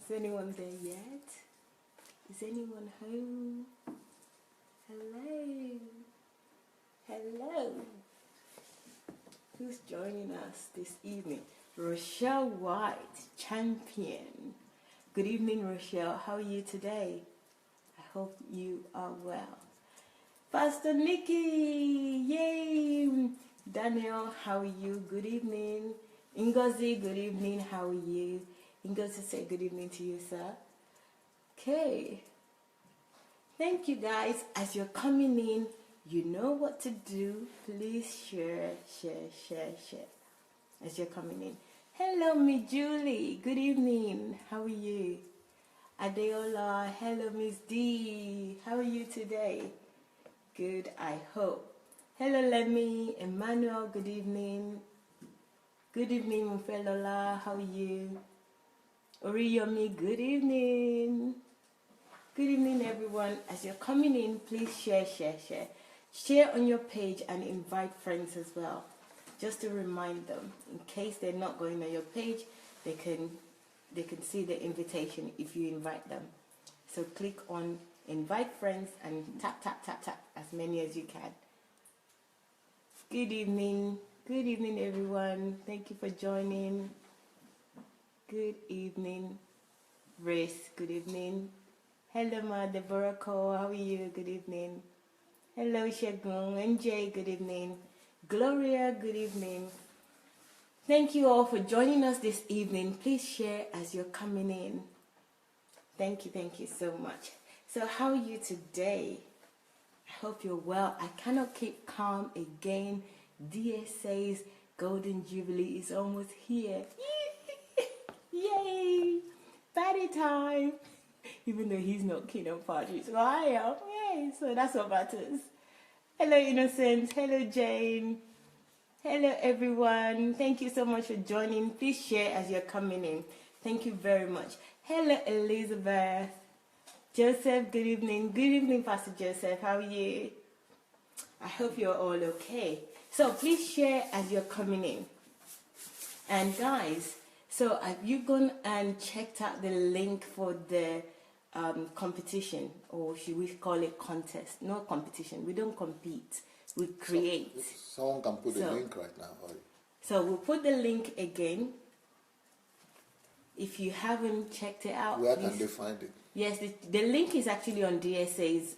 Is anyone there yet? Is anyone home? Hello. Hello. Who's joining us this evening? Rochelle White, champion. Good evening, Rochelle. How are you today? I hope you are well. Pastor Nikki, yay! Daniel, how are you? Good evening. Ngozi, good evening. How are you? Ngozi say good evening to you, sir. Okay. Thank you, guys. As you're coming in, you know what to do. Please share. As you're coming in. Hello, me Julie. Good evening. How are you? Adeola. Hello, Miss D. How are you today? Good, I hope. Hello, Lemmy. Emmanuel. Good evening. Good evening, Mufelola. How are you? Oriyomi. Good evening. Good evening, everyone. As you're coming in, please share. Share on your page and invite friends as well. Just to remind them, in case they're not going on your page, they can see the invitation if you invite them. So click on invite friends and tap as many as you can. Good evening, everyone. Thank you for joining. Good evening, Grace. Good evening. Hello, Ma Deborah Cole. How are you? Good evening. Hello, Shegun. NJ. Good evening. Gloria. Good evening. Thank you all for joining us this evening. Please share as you're coming in. Thank you so much. So how are you today? I hope you're well. I cannot keep calm again. DSA's Golden Jubilee is almost here. Yay! Party time! Even though he's not keen on parties. So I am. Yay! So that's what matters. Hello, Innocent. Hello, Jane. Hello, everyone. Thank you so much for joining. Please share as you're coming in. Thank you very much. Hello, Elizabeth. Joseph, good evening. Good evening, Pastor Joseph. How are you? I hope you're all okay. So please share as you're coming in. And guys, so have you gone and checked out the link for the competition, or should we call it contest? No competition. We don't compete. We create. So someone can put the link right now. So we'll put the link again. If you haven't checked it out, where can they find it? Yes, the link is actually on DSA's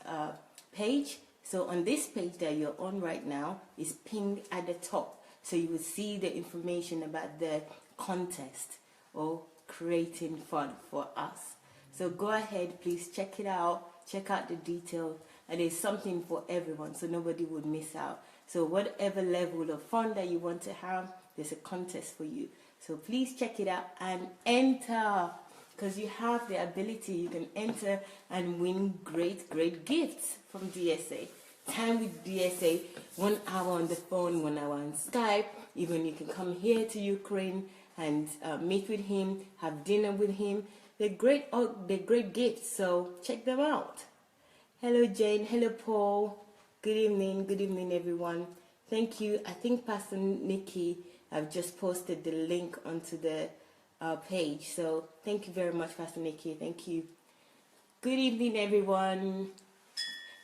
page. So on this page that you're on right now is pinned at the top. So you will see the information about the contest or creating fun for us. So go ahead, please check it out. Check out the details. And there's something for everyone, so nobody would miss out. So whatever level of fun that you want to have, there's a contest for you. So please check it out and enter. Because you have the ability, you can enter and win great gifts from DSA. Time with DSA, 1 hour on the phone, 1 hour on Skype. Even you can come here to Ukraine and meet with him, have dinner with him. They're great gifts, so check them out. Hello, Jane. Hello, Paul. Good evening, everyone. Thank you. I think Pastor Nikki have just posted the link onto the page. So thank you very much, Pastor Nikki. Thank you. Good evening, everyone.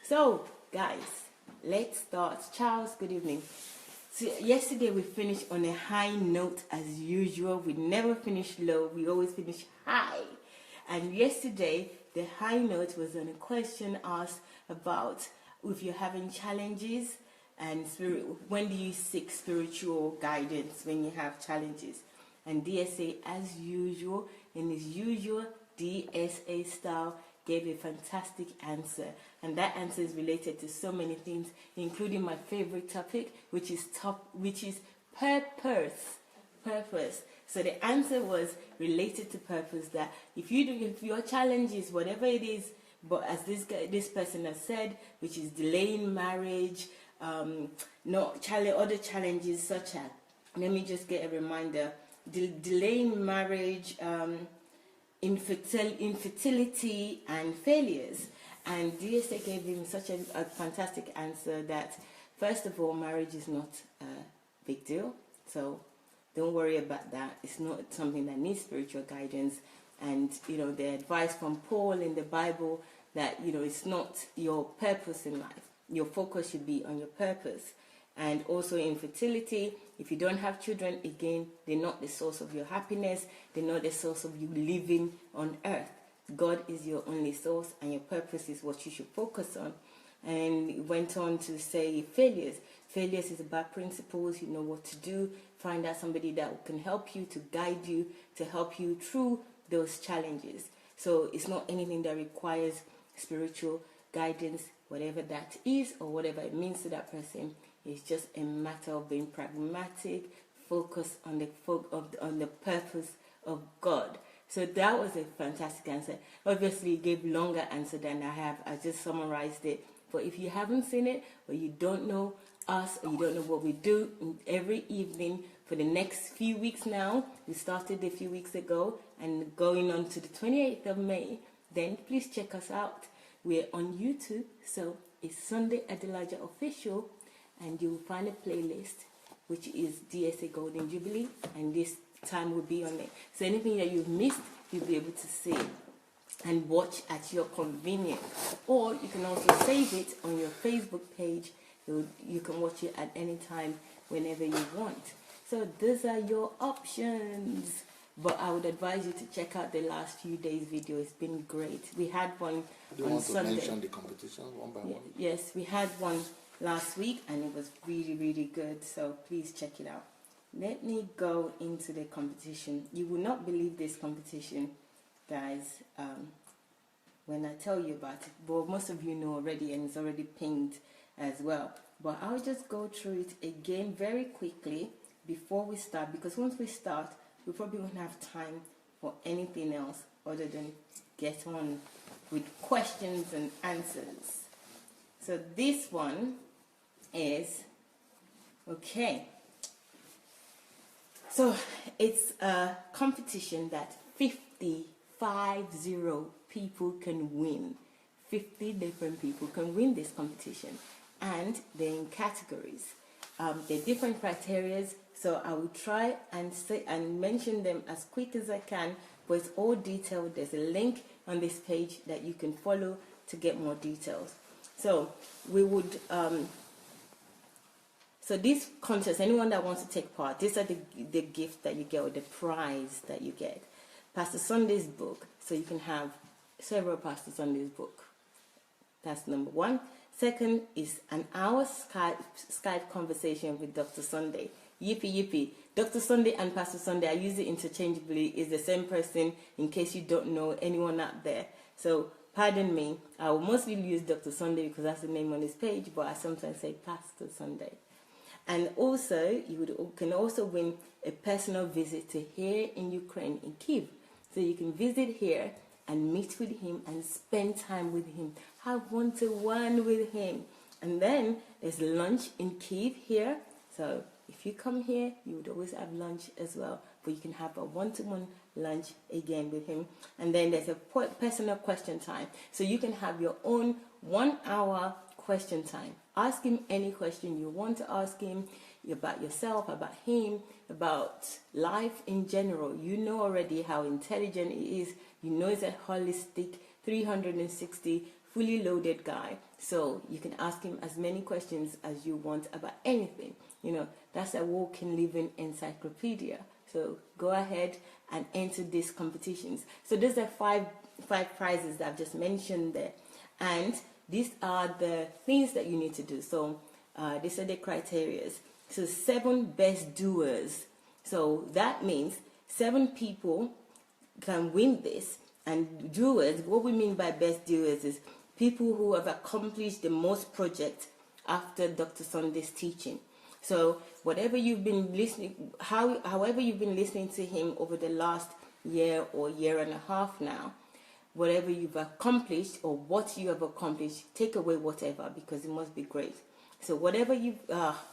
So, guys, let's start. Charles, good evening. So yesterday we finished on a high note as usual. We never finish low. We always finish high. And yesterday, the high note was on a question asked about if you're having challenges and when do you seek spiritual guidance when you have challenges. And DSA, as usual, in his usual DSA style, gave a fantastic answer. And that answer is related to so many things, including my favorite topic, which is purpose. So the answer was related to purpose, that if your challenge is whatever it is, but as this person has said, which is delaying marriage, other challenges such as, let me just get a reminder, delaying marriage, infertility and failures. And DSA gave him such a fantastic answer that, first of all, marriage is not a big deal. So don't worry about that. It's not something that needs spiritual guidance. And, the advice from Paul in the Bible that, it's not your purpose in life. Your focus should be on your purpose. And also infertility, if you don't have children, again, they're not the source of your happiness. They're not the source of you living on earth. God is your only source, and your purpose is what you should focus on. And he went on to say failures. Failures is about principles. You know what to do. Find out somebody that can help you, to guide you, to help you through those challenges. So it's not anything that requires spiritual guidance, whatever that is or whatever it means to that person. It's just a matter of being pragmatic, focused on the purpose of God. So that was a fantastic answer. Obviously, it gave longer answer than I have. I just summarized it. But if you haven't seen it, or you don't know us, or you don't know what we do every evening for the next few weeks now, we started a few weeks ago and going on to the 28th of May, then please check us out. We're on YouTube, so it's Sunday Adelaja Official, and you'll find a playlist which is DSA Golden Jubilee, and this time will be on it. So anything that you've missed, you'll be able to see and watch at your convenience. Or you can also save it on your Facebook page. You can watch it at any time, whenever you want. So those are your options. But I would advise you to check out the last few days' video. It's been great. We had one Do you on want Sunday. to mention the competition one by one? Yes, we had one last week, and it was really, really good. So please check it out. Let me go into the competition. You will not believe this competition, guys, when I tell you about it. But most of you know already, and it's already pinged as well. But I'll just go through it again very quickly before we start, because once we start, we probably won't have time for anything else other than get on with questions and answers. So this one is, okay. So it's a competition that 50 people can win. 50 different people can win this competition, and they're in categories. There are different criteria, so I will try and say and mention them as quick as I can, but it's all detailed. There's a link on this page that you can follow to get more details. So we would so this contest, anyone that wants to take part, these are the gifts that you get, or the prize that you get. Pastor Sunday's book, so you can have several Pastor Sunday's book. That's number one. Second is an hour Skype conversation with Dr. Sunday. Yippee yippee. Dr. Sunday and Pastor Sunday, I use it interchangeably, is the same person, in case you don't know anyone out there. So pardon me, I will mostly use Dr. Sunday because that's the name on his page, but I sometimes say Pastor Sunday. And also, can also win a personal visit to here in Ukraine, in Kyiv. So you can visit here and meet with him and spend time with him. Have one-to-one with him. And then there's lunch in Kyiv here. So if you come here, you would always have lunch as well. But you can have a one-to-one lunch again with him. And then there's a personal question time. So you can have your own 1 hour question time. Ask him any question you want to ask him about yourself, about him, about life in general. You know already how intelligent he is. You know he's a holistic, 360, fully loaded guy. So you can ask him as many questions as you want about anything. You know, that's a walking, living encyclopedia. So go ahead and enter these competitions. So these are five prizes that I've just mentioned there. And these are the things that you need to do. So these are the criteria. So 7 best doers. So that means 7 people can win this. And doers, what we mean by best doers is people who have accomplished the most projects after Dr. Sunday's teaching. So whatever you've been listening, however you've been listening to him over the last year or year and a half now, whatever you've accomplished or what you have accomplished, take away whatever, because it must be great. So whatever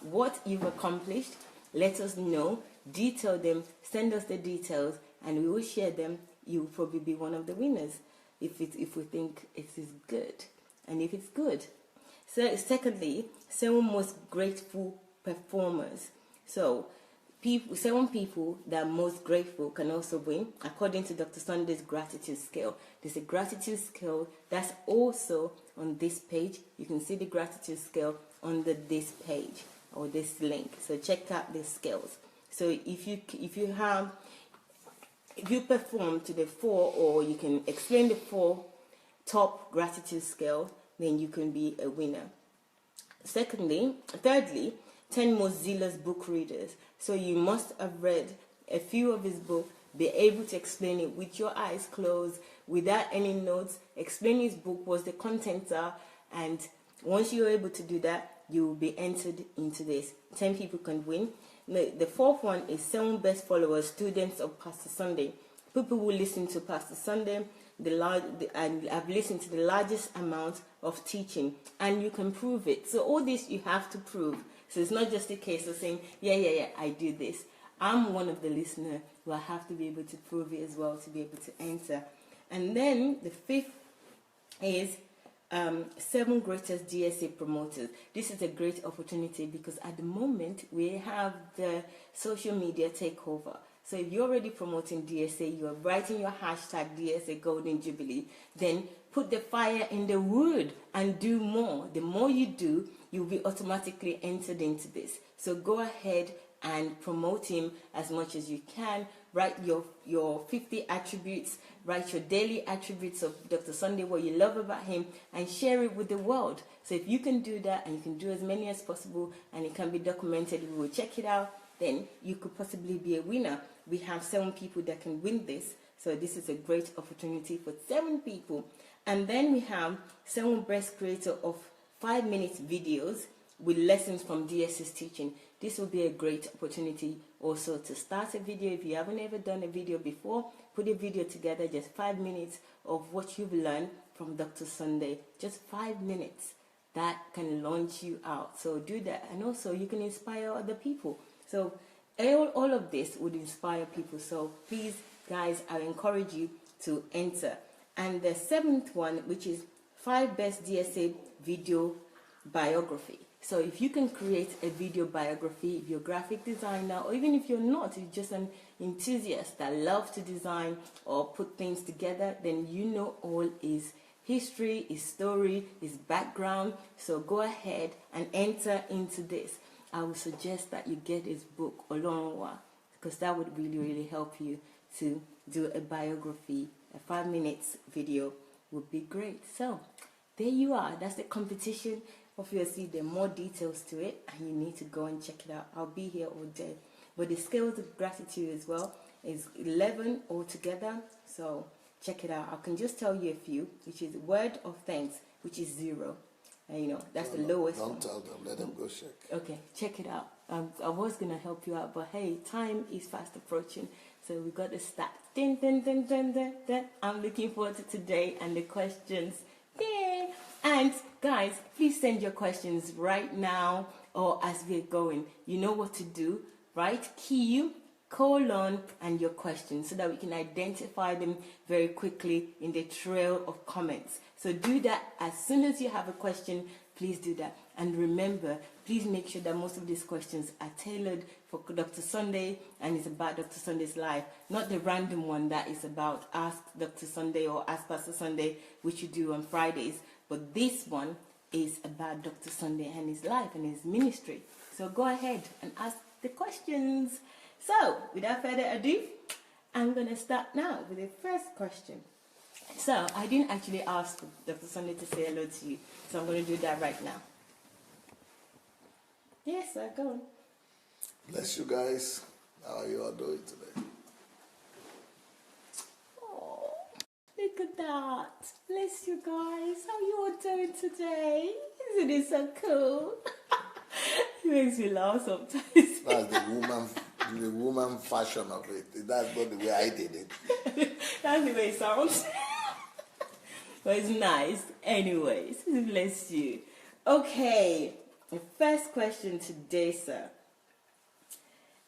what you've accomplished, let us know, detail them, send us the details, and we will share them. You will probably be one of the winners if we think it is good, and if it's good. So secondly, 7 most grateful performers. So 7 people that are most grateful can also win, according to Dr. Sunday's gratitude scale. There's a gratitude scale that's also on this page. You can see the gratitude scale under this page or this link. So check out the scales. So if you perform to the 4, or you can explain the 4 top gratitude scale, then you can be a winner. Thirdly, 10 most zealous book readers. So you must have read a few of his books, be able to explain it with your eyes closed, without any notes, explain his book, what the contents are, and once you're able to do that, you will be entered into this. 10 people can win. The 4th one is 7 best followers, students of Pastor Sunday. People who listen to Pastor Sunday, and I've listened to the largest amount of teaching, and you can prove it. So all this you have to prove. So it's not just a case of saying, yeah, I do this. I'm one of the listeners who I have to be able to prove it as well to be able to enter. And then the 5th is 7 greatest DSA promoters. This is a great opportunity because at the moment we have the social media takeover. So if you're already promoting DSA, you're writing your hashtag DSA Golden Jubilee, then put the fire in the wood and do more. The more you do, you'll be automatically entered into this. So go ahead and promote him as much as you can. Write your 50 attributes, write your daily attributes of Dr. Sunday, what you love about him, and share it with the world. So if you can do that, and you can do as many as possible, and it can be documented, we will check it out, then you could possibly be a winner. We have 7 people that can win this. So this is a great opportunity for 7 people. And then we have 7 best creator of 5-minute videos with lessons from DS's teaching. This will be a great opportunity also to start a video. If you haven't ever done a video before, put a video together, just 5 minutes of what you've learned from Dr. Sunday. Just 5 minutes. That can launch you out. So do that. And also you can inspire other people. So all of this would inspire people. So please, guys, I encourage you to enter. And the 7th one, which is 5 best DSA video biography. So if you can create a video biography, if you're a graphic designer, or even if you're not, you're just an enthusiast that loves to design or put things together, then you know all his history, his story, his background. So go ahead and enter into this. I would suggest that you get his book, Olonwa, because that would really, really help you to do a biography. A 5 minutes video would be great. So there you are. That's the competition. Obviously, there are more details to it, and you need to go and check it out. I'll be here all day. But the scales of gratitude as well is 11 altogether. So check it out. I can just tell you a few, which is word of thanks, which is 0. And that's the lowest Don't one. tell them. Let them go check. Okay, check it out. I was going to help you out, but hey, time is fast approaching. So we got to start. Dun, dun, dun, dun, dun, dun. I'm looking forward to today and the questions. Yay! And guys, please send your questions right now or as we're going. You know what to do, right? Key, colon, and your questions so that we can identify them very quickly in the trail of comments. So do that as soon as you have a question. Please do that. And remember, please make sure that most of these questions are tailored for Dr. Sunday and it's about Dr. Sunday's life, not the random one that is about Ask Dr. Sunday or Ask Pastor Sunday, which you do on Fridays. But this one is about Dr. Sunday and his life and his ministry. So go ahead and ask the questions. So without further ado, I'm going to start now with the first question. So I didn't actually ask Dr. Sunday to say hello to you, so I'm going to do that right now. Yes, sir, go on. Bless you guys. How are you all doing today? Oh, look at that. Bless you guys. How you all doing today? Isn't it so cool? It makes me laugh sometimes. That's the woman fashion of it. That's not the way I did it. That's the way it sounds. But it's nice. Anyways, bless you. Okay, the first question today, sir.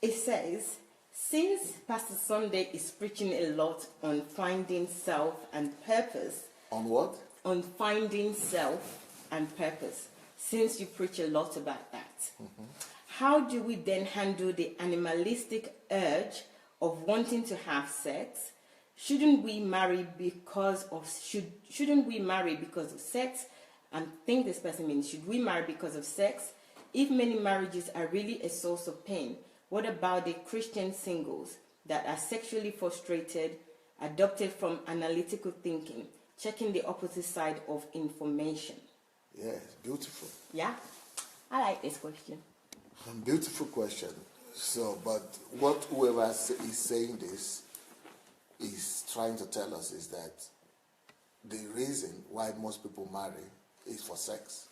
It says, since Pastor Sunday is preaching a lot on finding self and purpose. On what? On finding self and purpose. Since you preach a lot about that, how do we then handle the animalistic urge of wanting to have sex? Shouldn't we marry because of shouldn't we marry because of sex? I think this person means, should we marry because of sex? If many marriages are really a source of pain, what about the Christian singles that are sexually frustrated, adopted from analytical thinking, checking the opposite side of information? Yes, beautiful. Yeah, I like this question. Beautiful question. So, but what whoever is saying this is trying to tell us is that the reason why most people marry is for sex.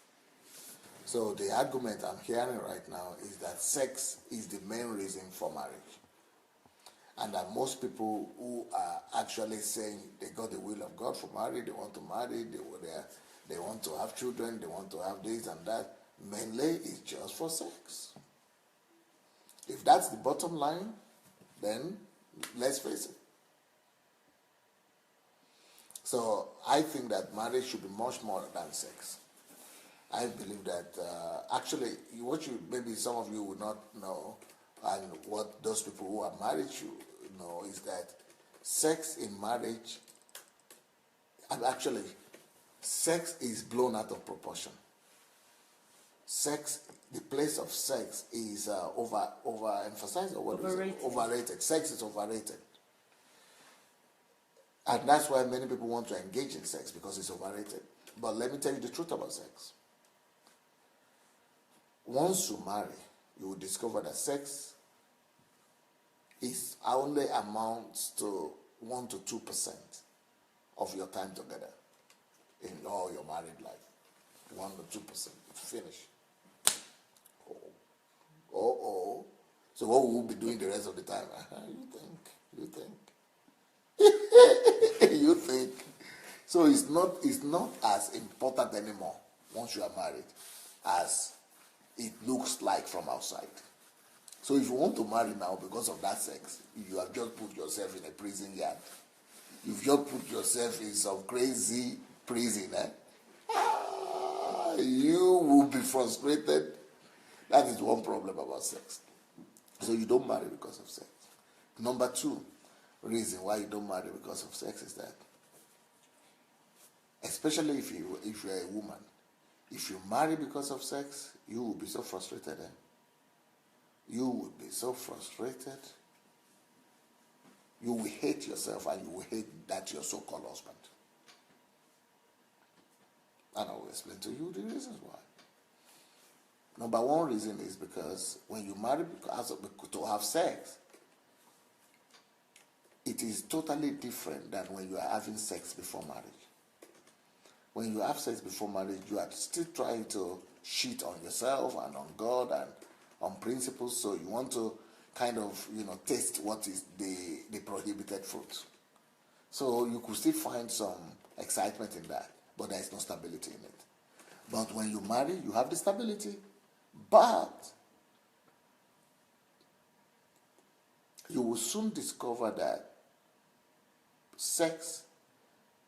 So the argument I'm hearing right now is that sex is the main reason for marriage. And that most people who are actually saying they got the will of God for marriage, they want to marry, they want to have children, they want to have this and that, mainly it's just for sex. If that's the bottom line, then let's face it. So I think that marriage should be much more than sex. I believe that actually, maybe some of you would not know, and what those people who are married should know is that sex in marriage, and actually, sex is blown out of proportion. Sex, the place of sex is overemphasized, or what Overrated. is it? Overrated. Sex is overrated. And that's why many people want to engage in sex, because it's overrated. But let me tell you the truth about sex. Once you marry, you will discover that sex is only amounts to 1 to 2% of your time together in all your married life. 1 to 2%. Finish. Oh. So what will we be doing the rest of the time? You think. You think. So it's not as important anymore once you are married as it looks like from outside. So if you want to marry now because of that sex, you have just put yourself in a prison yard. You've just put yourself in some crazy prison. You will be frustrated. That is one problem about sex. So you don't marry because of sex. Number 2 reason why you don't marry because of sex is that, especially if you're a woman, if you marry because of sex, you will be so frustrated. You will be so frustrated. You will hate yourself, and you will hate that your so-called husband. And I will explain to you the reasons why. Number 1 reason is because when you marry to have sex, it is totally different than when you are having sex before marriage. When you have sex before marriage, you are still trying to cheat on yourself and on God and on principles. So you want to kind of, taste what is the prohibited fruit. So you could still find some excitement in that, but there is no stability in it. But when you marry, you have the stability, but you will soon discover that sex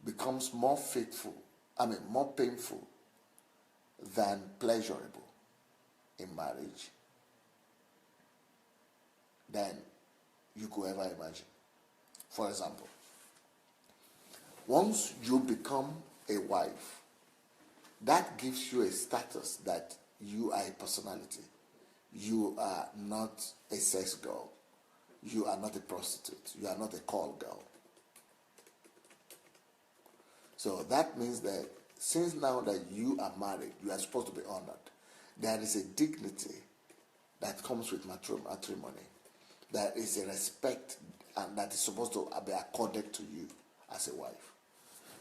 becomes more painful than pleasurable in marriage than you could ever imagine. For example, once you become a wife, that gives you a status that you are a personality. You are not a sex girl. You are not a prostitute. You are not a call girl. So that means that since now that you are married, you are supposed to be honored. There is a dignity that comes with matrimony. There is a respect and that is supposed to be accorded to you as a wife.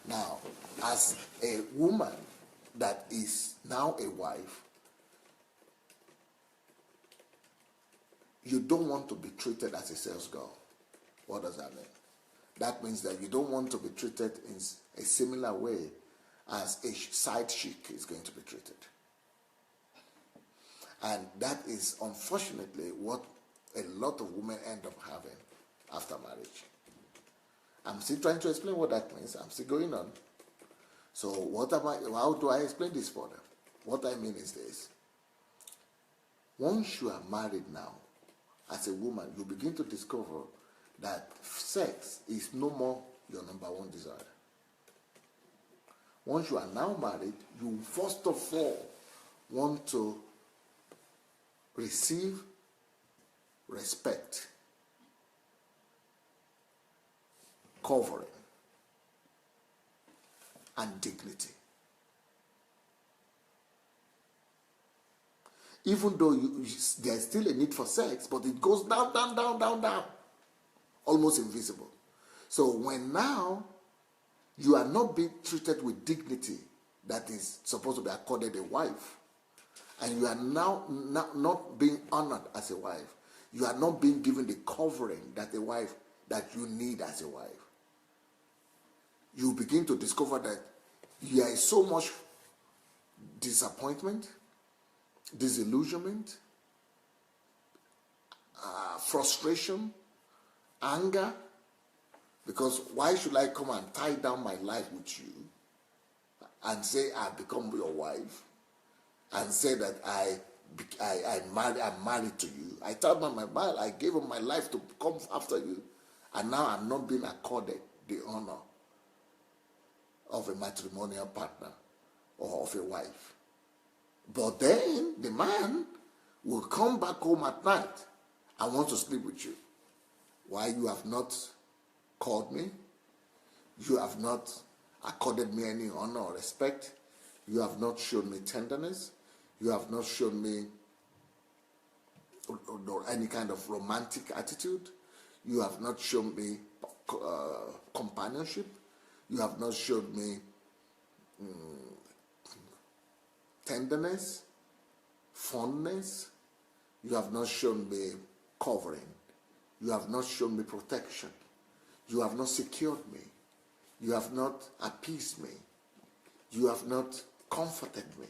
Now, as a woman that is now a wife, you don't want to be treated as a sales girl. What does that mean? That means that you don't want to be treated in a similar way as a side chick is going to be treated. And that is unfortunately what a lot of women end up having after marriage. I'm still trying to explain what that means. I'm still going on. So how do I explain this for them? What I mean is this. Once you are married now, as a woman, you begin to discover that sex is no more your number one desire. Once you are now married, you first of all want to receive respect, covering, and dignity. Even though there's still a need for sex, but it goes down, down, down, down, down, almost invisible. So when now you are not being treated with dignity that is supposed to be accorded a wife, and you are now not being honored as a wife, you are not being given the covering that a wife that you need as a wife, you begin to discover that there is so much disappointment, disillusionment, frustration, anger, because why should I come and tie down my life with you and say I've become your wife and say that I'm married to you? I told my mind, I gave up my life to come after you, and now I'm not being accorded the honor of a matrimonial partner or of a wife. But then the man will come back home at night and want to sleep with you. Why? You have not called me. You have not accorded me any honor or respect. You have not shown me tenderness. You have not shown me any kind of romantic attitude. You have not shown me companionship. You have not shown me tenderness, fondness. You have not shown me covering. You have not shown me protection. You have not secured me. You have not appeased me. You have not comforted me.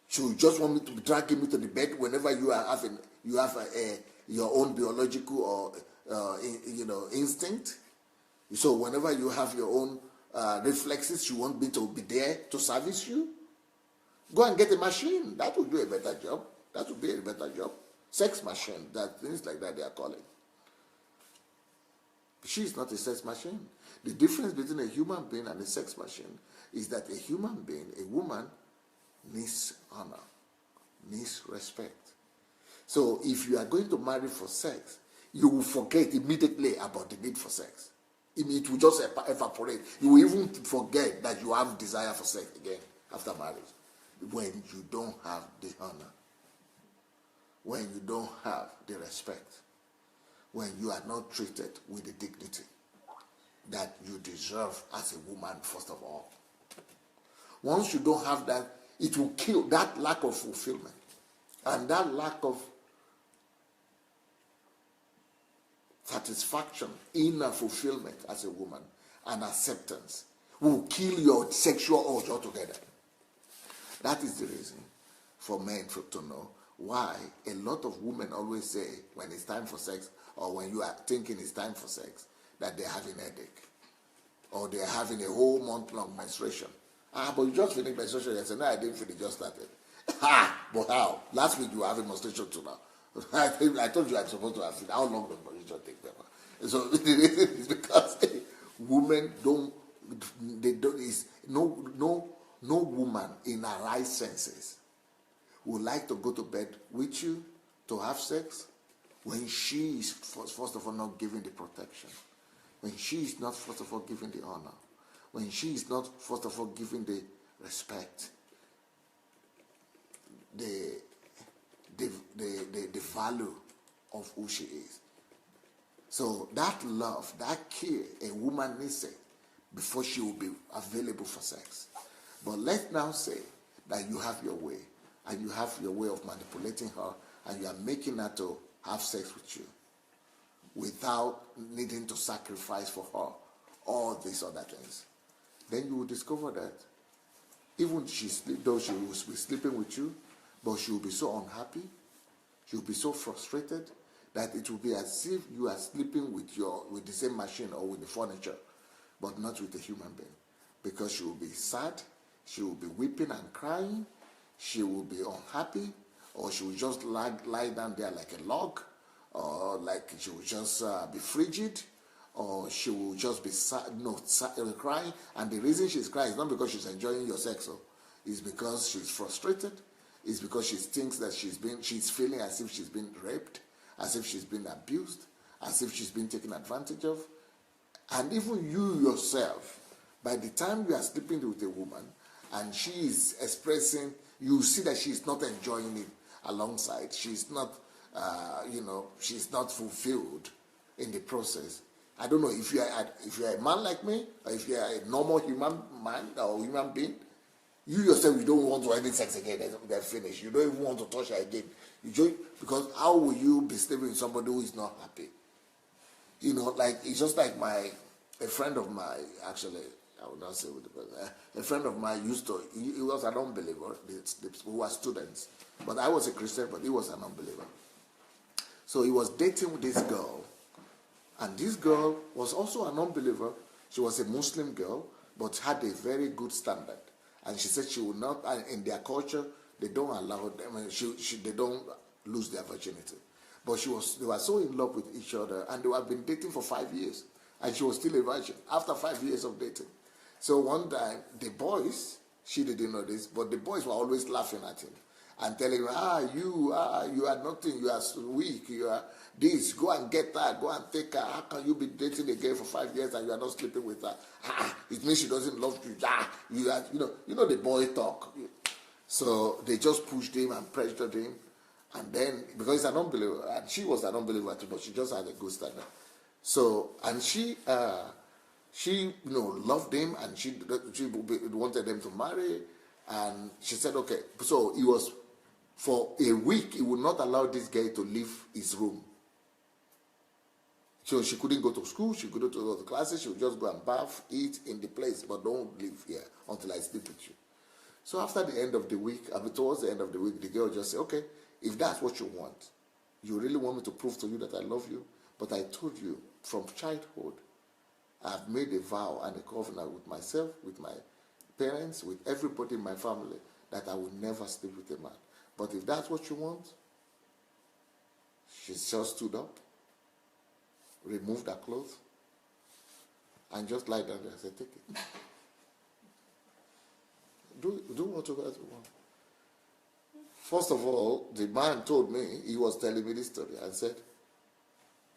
So you just want me to be dragging me to the bed whenever you are having your own biological or instinct. So whenever you have your own reflexes, you want me to be there to service you. Go and get a machine. That will do a better job. That will be a better job. Sex machine, things like that they are calling. She is not a sex machine. The difference between a human being and a sex machine is that a human being, a woman, needs honor, needs respect. So if you are going to marry for sex, you will forget immediately about the need for sex. It will just evaporate. You will even forget that you have desire for sex again after marriage. When you don't have the honor, when you don't have the respect, when you are not treated with the dignity that you deserve as a woman, first of all. Once you don't have that, it will kill that lack of fulfillment. And that lack of satisfaction, inner fulfillment as a woman, and acceptance will kill your sexual urge altogether. That is the reason for men to know why a lot of women always say when it's time for sex, or when you are thinking it's time for sex, that they're having a headache, or they're having a whole month-long menstruation. But you just finished menstruation. I said, no, I didn't finish, just started. But how? Last week you were having menstruation too now. I told you I'm supposed to have finished. How long does menstruation take them? So the reason is because women no woman in her right senses would like to go to bed with you to have sex when she is first of all not giving the protection, when she is not first of all giving the honor, when she is not first of all giving the respect, the value of who she is. So that love, that care, a woman needs it before she will be available for sex. But let's now say that you have your way, and you have your way of manipulating her, and you are making her to have sex with you without needing to sacrifice for her all these other things. Then you will discover that even though she will be sleeping with you, but she will be so unhappy, she will be so frustrated, that it will be as if you are sleeping with the same machine or with the furniture, but not with a human being. Because she will be sad, she will be weeping and crying, she will be unhappy, or she would just lie down there like a log, or like she would just be frigid, or she will just be crying. And the reason she's crying is not because she's enjoying your sex, it's because she's frustrated. It's because she thinks that she's feeling as if she's been raped, as if she's been abused, as if she's been taken advantage of. And even you yourself, by the time you are sleeping with a woman and she is expressing, you see that she's not enjoying it alongside. She's not, she's not fulfilled in the process. I don't know if you are a man like me, or if you are a normal human man or human being. You yourself, you don't want to have any sex again. They're finished. You don't even want to touch her again. Because how will you be sleeping with somebody who is not happy? Like it's just like a friend of mine, actually, I would not say with the person. A friend of mine he was an unbeliever. We were students, but I was a Christian, but he was an unbeliever. So he was dating with this girl, and this girl was also an unbeliever. She was a Muslim girl, but had a very good standard. And she said she would not, in their culture, they don't allow them, they don't lose their virginity. But they were so in love with each other, and they had been dating for 5 years, and she was still a virgin after 5 years of dating. So one time, the boys, she didn't know this, but the boys were always laughing at him and telling him, you are nothing, you are weak, you are this, go and get her, go and take her. How can you be dating a girl for 5 years and you are not sleeping with her? It means she doesn't love you. You know the boy talk. So they just pushed him and pressured him, and then because he's an unbeliever, and she was an unbeliever too, but she just had a good standard. So and she loved him, and she wanted them to marry, and she said okay. So he was, for a week, he would not allow this guy to leave his room. So she couldn't go to school, she couldn't go to classes, she would just go and bath, eat in the place, but don't leave here until I sleep with you. So after the end of the week, towards the end of the week, the girl just said, okay, if that's what you want, you really want me to prove to you that I love you, but I told you from childhood, I've made a vow and a covenant with myself, with my parents, with everybody in my family, that I will never sleep with a man. But if that's what you want, she just stood up, removed her clothes, and just lied down there and said, take it. Do whatever you want. First of all, the man told me, he was telling me this story, and said,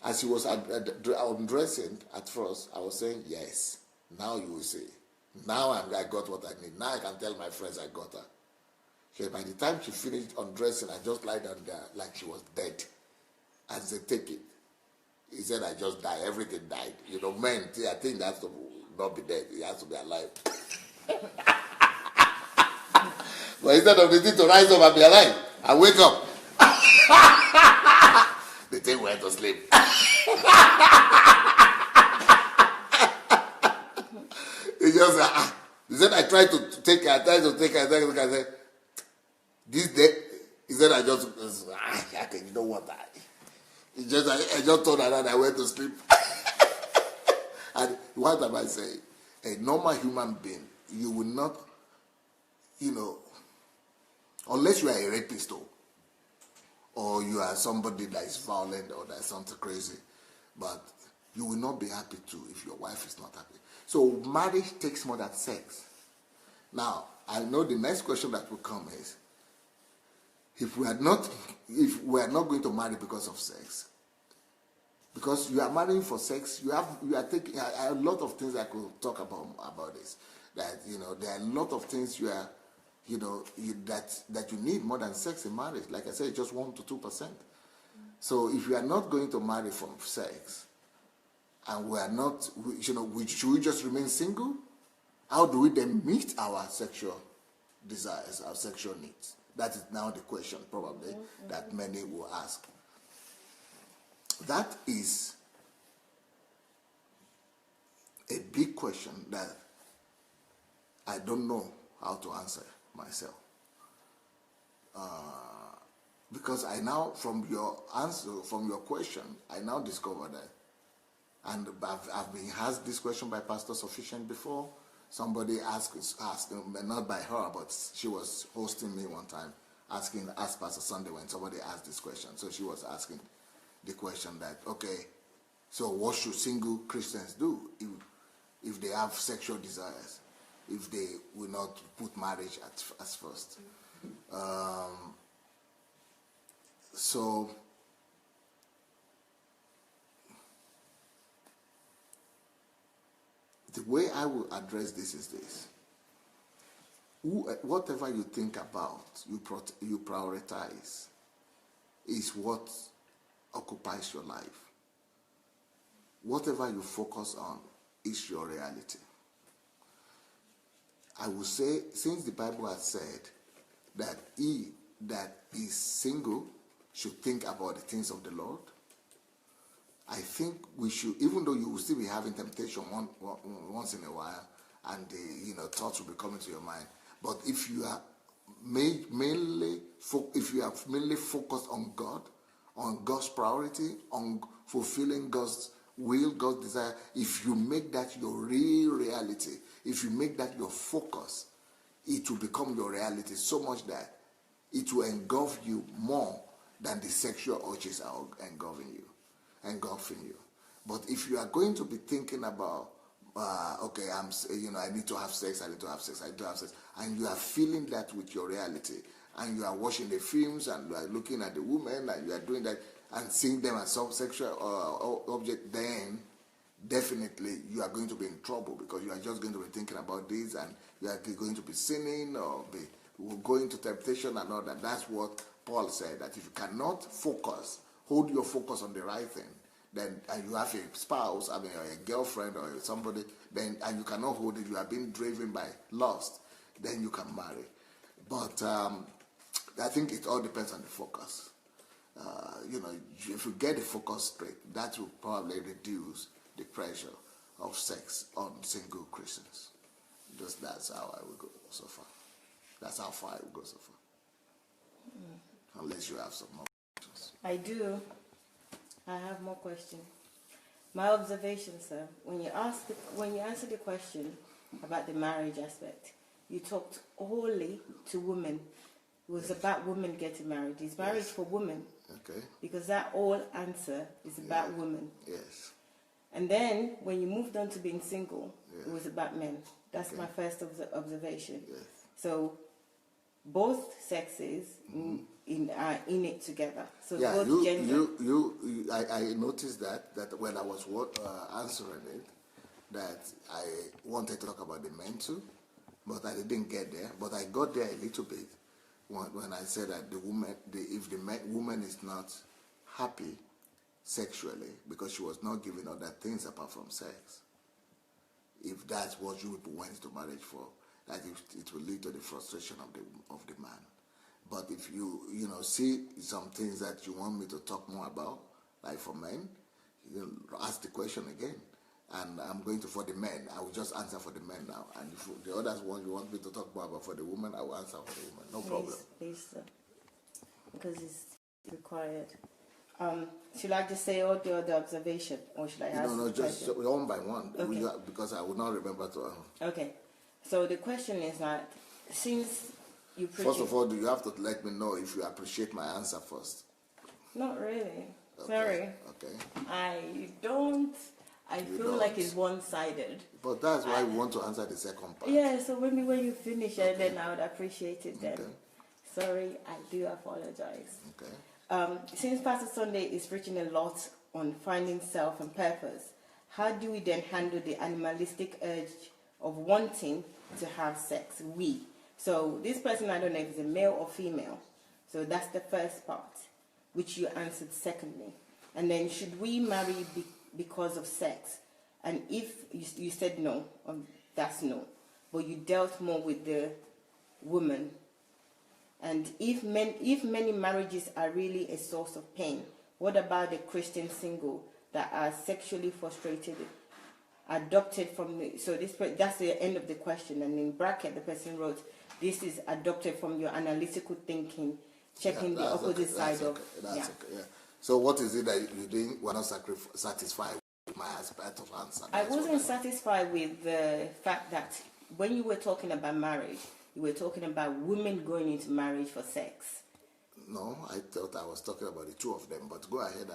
as he was undressing at first, I was saying, yes, now you will see. Now I got what I need. Now I can tell my friends I got her. She said, by the time she finished undressing, I just lied down there like she was dead. And said, take it. He said, I just died. Everything died. Men, I think that has to not be dead. It has to be alive. But instead of the thing to rise up and be alive, I wake up. The thing went to sleep. He just he said, I tried to take her. I said, this day, he said, I just, you know what, I just told her that I went to sleep. And what am I saying? A normal human being, you will not, unless you are a rapist, or you are somebody that is violent or that is something crazy, but you will not be happy too if your wife is not happy. So marriage takes more than sex. Now, I know the next question that will come is, if we are not going to marry because of sex, because you are marrying for sex, you are taking a lot of things I could talk about this. That there are a lot of things that you need more than sex in marriage. Like I said, just 1 to 2%. So if you are not going to marry for sex, and we are not, should we just remain single? How do we then meet our sexual desires, our sexual needs? That is now the question, probably, that many will ask. That is a big question that I don't know how to answer myself. Because I now, from your answer, from your question, I now discover that, and I've been asked this question by Pastor Sufficient before. Somebody asked, not by her, but she was hosting me one time, asked Pastor Sunday when somebody asked this question. So she was asking the question that, okay, so what should single Christians do if they have sexual desires, if they will not put marriage as first? So the way I will address this is this. Whatever you think about, you prioritize, is what occupies your life. Whatever you focus on is your reality. I will say, since the Bible has said that he that is single should think about the things of the Lord, I think we should, even though you will still be having temptation once in a while, and thoughts will be coming to your mind. But if you are mainly focused on God, on God's priority, on fulfilling God's will, God's desire, if you make that your real reality, if you make that your focus, it will become your reality so much that it will engulf you more than the sexual urges are engulfing you. But if you are going to be thinking about, I need to have sex, and you are feeling that with your reality, and you are watching the films, and you are looking at the women, and you are doing that, and seeing them as some sexual object, then definitely you are going to be in trouble, because you are just going to be thinking about this, and you are going to be sinning or be going to temptation and all that. That's what Paul said, that if you cannot hold your focus on the right thing, then, and you have a spouse, or a girlfriend or somebody, then, and you cannot hold it, you are being driven by lust, then you can marry. But I think it all depends on the focus. If you get the focus straight, that will probably reduce the pressure of sex on single Christians. Just that's how I will go so far. That's how far I will go so far. Unless you have some more questions. I do. I have more questions. My observation, sir, when you answered the question about the marriage aspect, you talked wholly to women. It was about women getting married. It's marriage for women. Okay. Because that whole answer is about women. Yes. And then when you moved on to being single, it was about men. That's my first observation. Yes. So both sexes are in it together. So yeah, both gender. I noticed that when I was answering it, that I wanted to talk about the men too, but I didn't get there. But I got there a little bit when I said that if the woman is not happy sexually because she was not given other things apart from sex, if that's what you went into marriage for, that it will lead to the frustration of the man. But if you see some things that you want me to talk more about, like for men, ask the question again. And I'm going to, for the men, I will just answer for the men now. And if the others you want me to talk more about for the woman, I will answer for the woman. No problem. Please, sir. Because it's required. Should I just say all the other observation, or should I ask? No, just one by one. Okay. Because I will not remember to. Okay. So the question is that since you first of all, do you have to let me know if you appreciate my answer first? Not really. Okay. Sorry. Okay. I don't. I feel like it's one-sided. But that's why we want to answer the second part. Yeah, so maybe when you finish it, then I would appreciate it then. Okay. Sorry, I do apologize. Okay. Since Pastor Sunday is preaching a lot on finding self and purpose, how do we then handle the animalistic urge of wanting to have sex? So this person, I don't know if it's a male or female. So that's the first part, which you answered secondly. And then should we marry because of sex? And if you said no, that's no. But you dealt more with the woman. And if many marriages are really a source of pain, what about the Christian single that are sexually frustrated, adopted from that's the end of the question. And in bracket, the person wrote, this is adopted from your analytical thinking, checking the opposite side of. Okay. So what is it that you didn't were not satisfied with my aspect of answer? I wasn't satisfied with the fact that when you were talking about marriage, you were talking about women going into marriage for sex. No, I thought I was talking about the two of them, but go ahead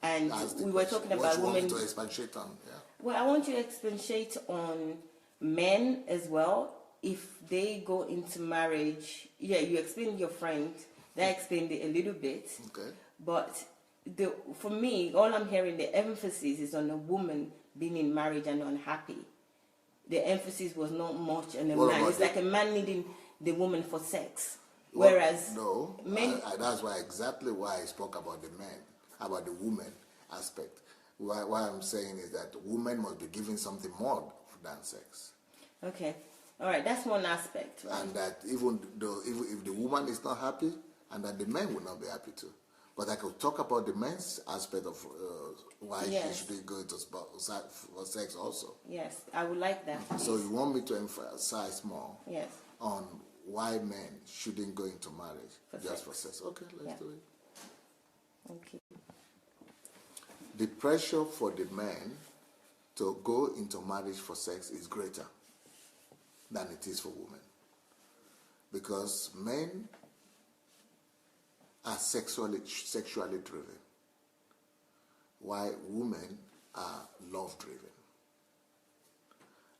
and ask the we were question. talking What about you want me women. to expatiate on? Yeah. Well, I want you to expatiate on men as well. If they go into marriage, yeah, you explained your friend. They explained it a little bit. Okay. But for me, all I'm hearing, the emphasis is on a woman being in marriage and unhappy. The emphasis was not much on a man. It's like a man needing the woman for sex. Whereas men... that's exactly why I spoke about the men, about the woman aspect. Why I'm saying is that women must be given something more than sex. Okay. All right, that's one aspect. Right? And that even though if the woman is not happy, and that the men will not be happy too. But I could talk about the men's aspect of why she should go into for sex also. Yes, I would like that. Please. So you want me to emphasize more yes. on why men shouldn't go into marriage for sex. Okay, let's do it. Okay. The pressure for the men to go into marriage for sex is greater than it is for women. Because men are sexually driven, while women are love driven.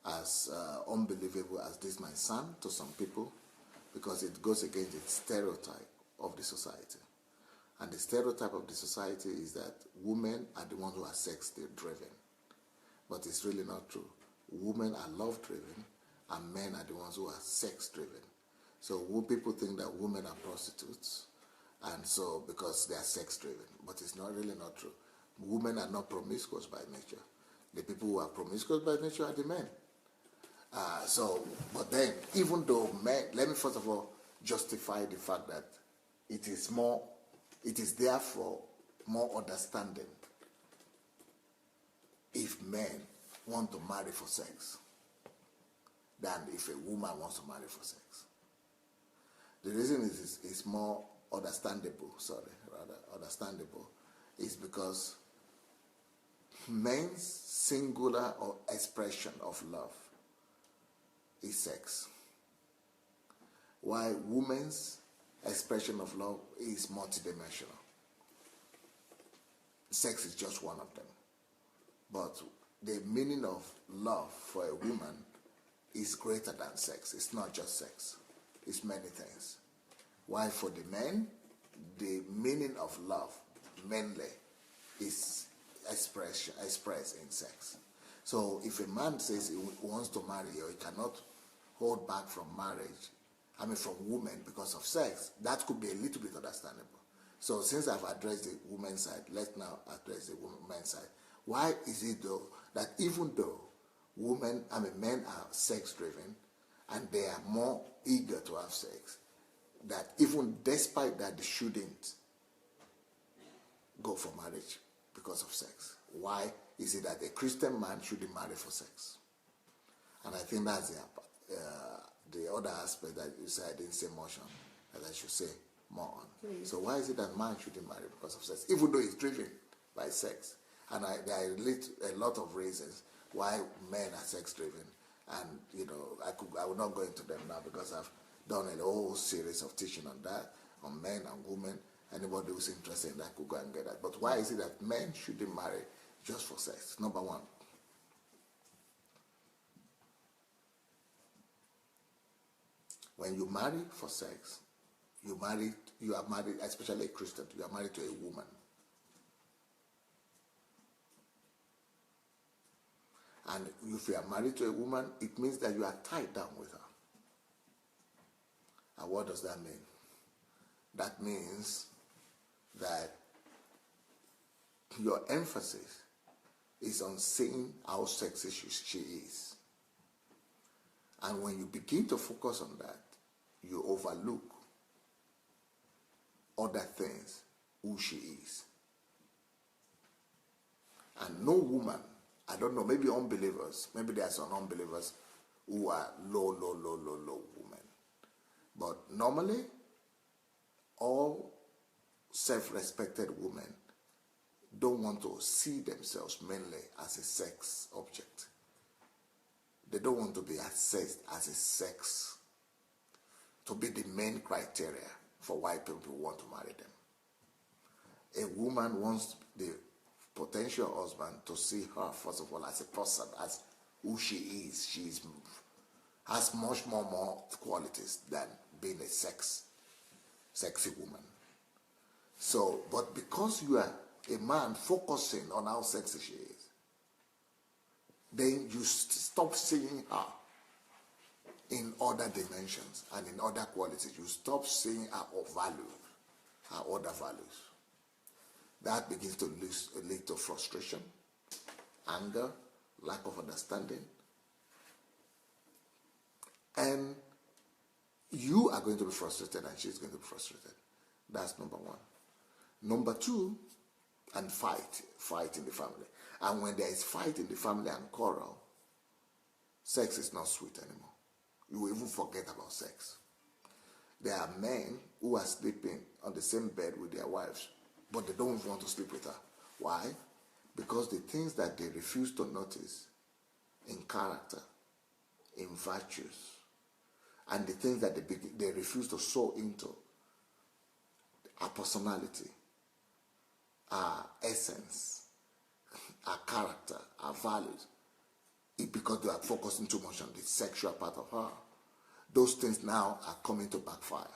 As unbelievable as this might sound to some people, because it goes against the stereotype of the society. And the stereotype of the society is that women are the ones who are sex driven. But it's really not true. Women are love driven and men are the ones who are sex driven. So people think that women are prostitutes, and so because they are sex driven, but it's really not true. Women are not promiscuous by nature. The people who are promiscuous by nature are the men. But then, even though men, let me first of all justify the fact that it is therefore more understanding if men want to marry for sex than if a woman wants to marry for sex. The reason is more understandable, is because men's singular or expression of love is sex, while women's expression of love is multidimensional. Sex is just one of them. But the meaning of love for a woman is greater than sex. It's not just sex. It's many things. While for the men, the meaning of love mainly is expressed in sex. So if a man says he wants to marry or he cannot hold back from marriage, from women because of sex, that could be a little bit understandable. So since I've addressed the women's side, let's now address the men's side. Why is it though that even though men are sex driven and they are more eager to have sex, that even despite that they shouldn't go for marriage because of sex? Why is it that a Christian man shouldn't marry for sex? And I think that's the other aspect that you said I didn't say much on, that I should say more on. Please. So why is it that man shouldn't marry because of sex, even though he's driven by sex? And there are a lot of reasons why men are sex driven, and I will not go into them now because I've done a whole series of teaching on that, on men and women. Anybody who's interested in that could go and get that. But why is it that men shouldn't marry just for sex? Number one, when you marry for sex, you are married, especially a Christian, you are married to a woman. And if you are married to a woman, it means that you are tied down with her. And what does that mean? That means that your emphasis is on seeing how sexy she is. And when you begin to focus on that, you overlook other things, who she is. And no woman, I don't know, maybe unbelievers, maybe there are some unbelievers who are low women. But normally, all self-respected women don't want to see themselves mainly as a sex object. They don't want to be assessed as a sex to be the main criteria for why people want to marry them. A woman wants the potential husband to see her, first of all, as a person, as who she is. She has much more qualities than being a sexy woman. So, but because you are a man focusing on how sexy she is, then you stop seeing her in other dimensions and in other qualities. You stop seeing her other values. That begins to lead to frustration, anger, lack of understanding. And you are going to be frustrated and she's going to be frustrated. That's number one. Number two, and fight in the family. And when there is fight in the family and quarrel, sex is not sweet anymore. You will even forget about sex. There are men who are sleeping on the same bed with their wives, but they don't want to sleep with her. Why? Because the things that they refuse to notice in character, in virtues, and the things that they refuse to sow into, our personality, our essence, our character, our values, because they are focusing too much on the sexual part of her. Those things now are coming to backfire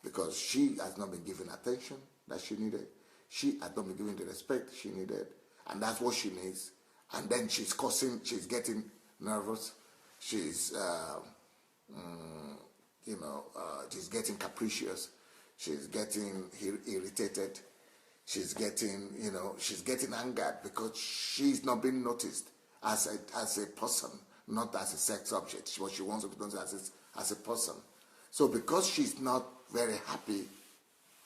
because she has not been given attention that she needed. She has not been given the respect she needed, and that's what she needs. And then she's getting nervous. She's she's getting capricious. She's getting irritated. She's getting angered because she's not being noticed as a person, not as a sex object. What she wants to be noticed as a person. So because she's not very happy,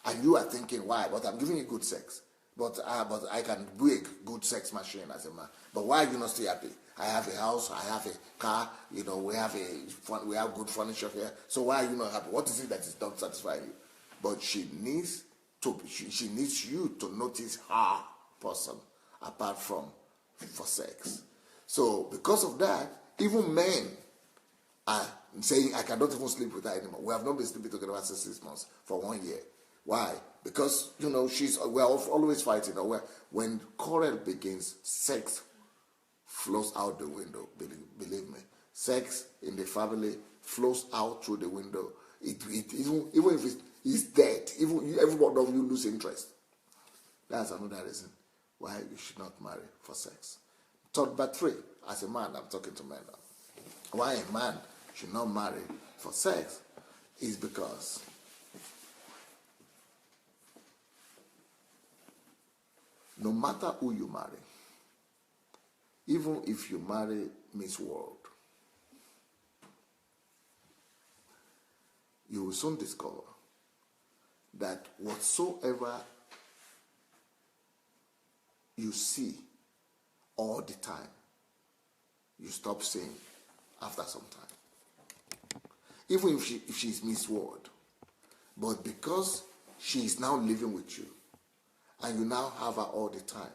and you are thinking, why? But I'm giving you good sex. But I can be a good sex machine as a man. But why are you not still happy? I have a house, I have a car, we have good furniture here. So why are you not happy? What is it that is not satisfying you? But she needs you to notice her person apart from for sex. So because of that, even men are saying, I cannot even sleep with her anymore. We have not been sleeping together for 6 months, for 1 year. Why? Because, we're always fighting. When quarrel begins, sex flows out the window, believe me. Sex in the family flows out through the window. Even if it's dead, every one of you lose interest. That's another reason why you should not marry for sex. But 3, as a man, I'm talking to men now. Why a man should not marry for sex is because no matter who you marry, even if you marry Miss World, you will soon discover that whatsoever you see all the time, you stop seeing after some time. Even if she's Miss World, but because she is now living with you, and you now have her all the time,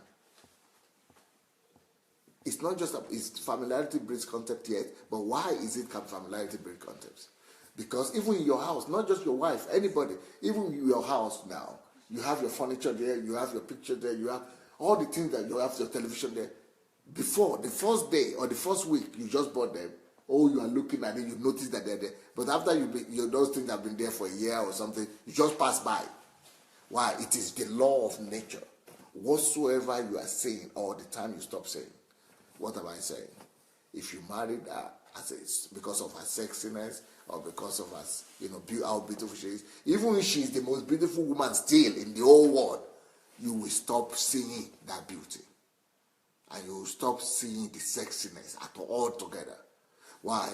it's not just it's familiarity breeds contempt yet, but why is it familiarity breeds contempt? Because even in your house, not just your wife, anybody, even in your house now, you have your furniture there, you have your picture there, you have all the things that you have, your television there. Before, the first day or the first week you just bought them, you are looking at it, you notice that they're there. But after those things have been there for a year or something, you just pass by. Why? It is the law of nature. Whatsoever you are saying all the time, you stop saying. What am I saying? If you married her because of her sexiness or because of her, how beautiful she is, even if she is the most beautiful woman still in the whole world, you will stop seeing that beauty. And you will stop seeing the sexiness all together. Why?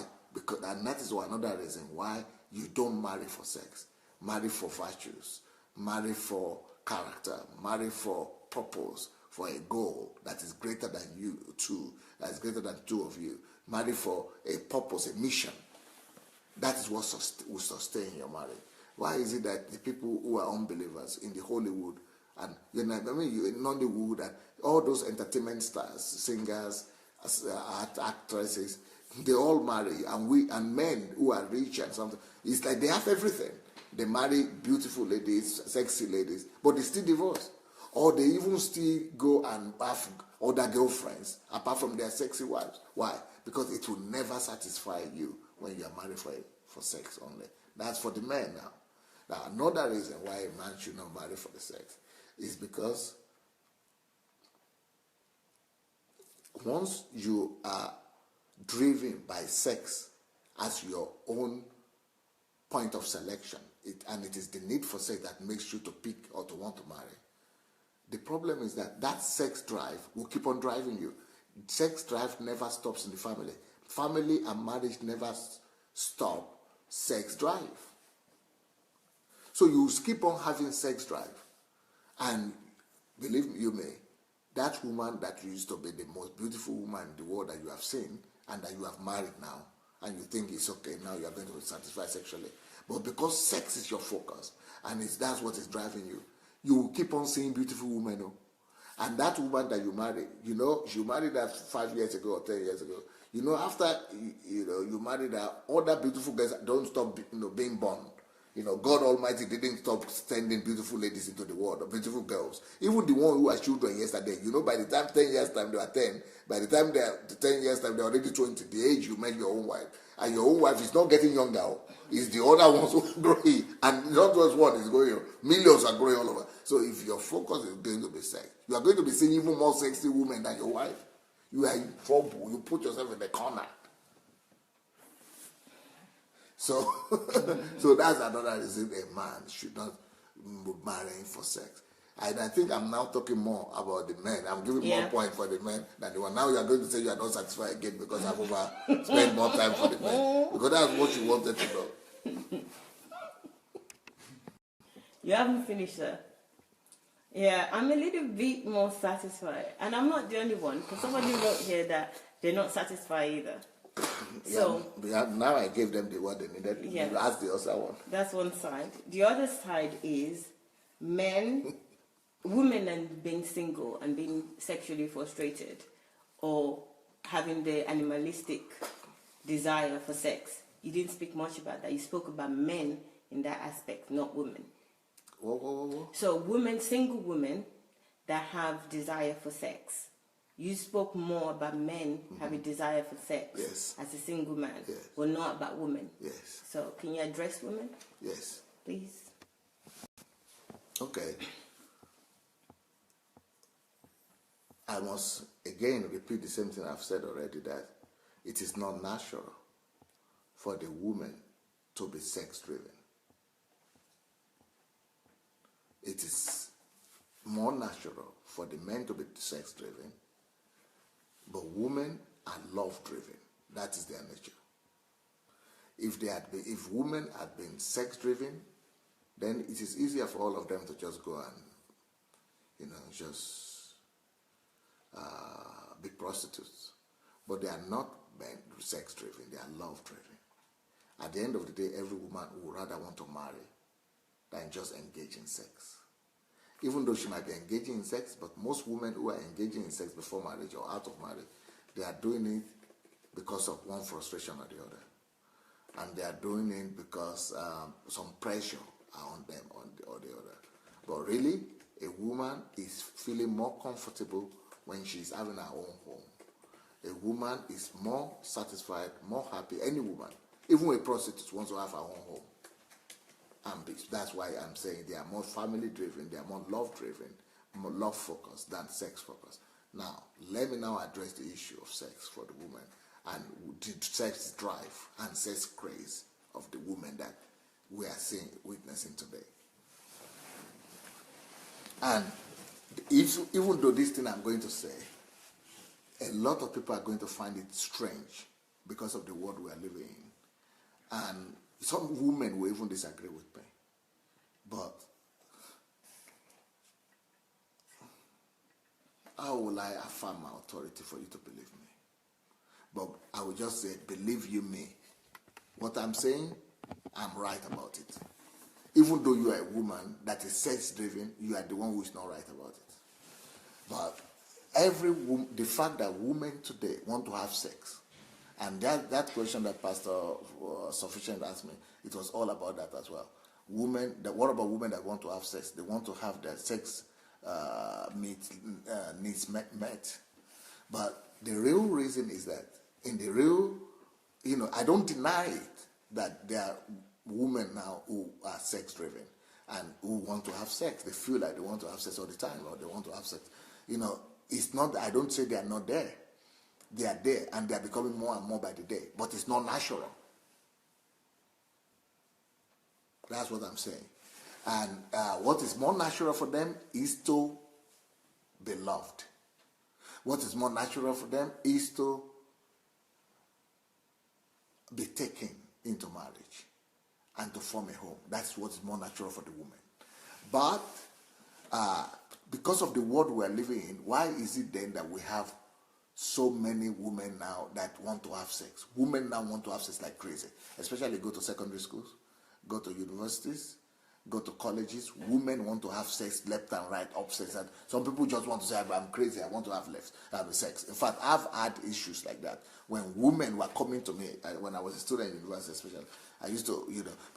And that is another reason why you don't marry for sex. Marry for virtues. Marry for character. Marry for purpose. For a goal that is greater than you two. That is greater than two of you. Marry for a purpose, a mission. That is what will sustain your marriage. Why is it that the people who are unbelievers in the Hollywood and in Nollywood and all those entertainment stars, singers, actresses, They all marry, and men who are rich and something, it's like they have everything. They marry beautiful ladies, sexy ladies, but they still divorce. Or they even still go and have other girlfriends apart from their sexy wives. Why? Because it will never satisfy you when you are married for sex only. That's for the men now. Now, another reason why a man should not marry for the sex is because once you are driven by sex as your own point of selection, and it is the need for sex that makes you to pick or to want to marry, the problem is that sex drive will keep on driving you. Sex drive never stops in the family. Family and marriage never stop sex drive. So you keep on having sex drive. And believe me, you may, that woman that used to be the most beautiful woman in the world that you have seen and that you have married now, and you think it's okay, now you are going to be satisfied sexually. But because sex is your focus, and that's what is driving you, you will keep on seeing beautiful women. Oh? And that woman that you married, you married her 5 years ago or 10 years ago. After you married her, other beautiful girls don't stop being born. God Almighty didn't stop sending beautiful ladies into the world, or beautiful girls. Even the one who had children yesterday, by the time 10 years time they are 10, by the time they are 10 years time they are already 20, the age you met your own wife. And your own wife is not getting younger, it's the other ones who are growing. And not just one is growing, millions are growing all over. So if your focus is going to be sex, you are going to be seeing even more sexy women than your wife. You are in trouble. You put yourself in the corner. So, so that's another reason a man should not marry for sex. And I think I'm now talking more about the men. I'm giving more point for the men than the one. Now you are going to say you are not satisfied again because I've spent more time for the men. Because that's what you wanted to know. You haven't finished, sir. Yeah, I'm a little bit more satisfied. And I'm not the only one, because somebody wrote here that they're not satisfied either. So now I gave them the word they needed. You asked the other one. That's one side. The other side is women and being single and being sexually frustrated, or having the animalistic desire for sex. You didn't speak much about that. You spoke about men in that aspect, not women. Whoa. So single women that have desire for sex. You spoke more about men having desire for sex as a single man, but not about women. Yes. So can you address women? Yes. Please. Okay. I must again repeat the same thing I've said already, that it is not natural for the woman to be sex-driven. It is more natural for the men to be sex-driven, but women are love-driven. That is their nature. If women had been sex-driven, then it is easier for all of them to just go and, be prostitutes. But they are not sex-driven, they are love-driven. At the end of the day, every woman would rather want to marry than just engage in sex. Even though she might be engaging in sex, but most women who are engaging in sex before marriage or out of marriage, they are doing it because of one frustration or the other. And they are doing it because some pressure are on them or the other. But really, a woman is feeling more comfortable when she's having her own home. A woman is more satisfied, more happy. Any woman, even a prostitute, wants to have her own home. And that's why I'm saying they are more family-driven, they are more love-driven, more love-focused than sex-focused. Now, let me now address the issue of sex for the woman and the sex drive and sex craze of the woman that we are witnessing today. And even though this thing I'm going to say, a lot of people are going to find it strange because of the world we are living in. And some women will even disagree with me. But how will I affirm my authority for you to believe me? But I will just say, believe you me. What I'm saying, I'm right about it. Even though you are a woman that is sex-driven, you are the one who is not right about it. But the fact that women today want to have sex And that question that Pastor Sufficient asked me, it was all about that as well. What about women that want to have sex? They want to have their sex needs met. But the real reason is that I don't deny it, that there are women now who are sex driven and who want to have sex. They feel like they want to have sex all the time, or they want to have sex. It's not, I don't say they are not there. They are there, and they are becoming more and more by the day. But it's not natural. That's what I'm saying. And what is more natural for them is to be loved. What is more natural for them is to be taken into marriage and to form a home. That's what is more natural for the woman. But because of the world we're living in, why is it then that we have so many women now that want to have sex? Women now want to have sex like crazy, especially go to secondary schools, go to universities, go to colleges. Women want to have sex left and right, upstairs. And some people just want to say, I'm crazy, I want to have sex. In fact, I've had issues like that. When women were coming to me, when I was a student in university especially, I used to,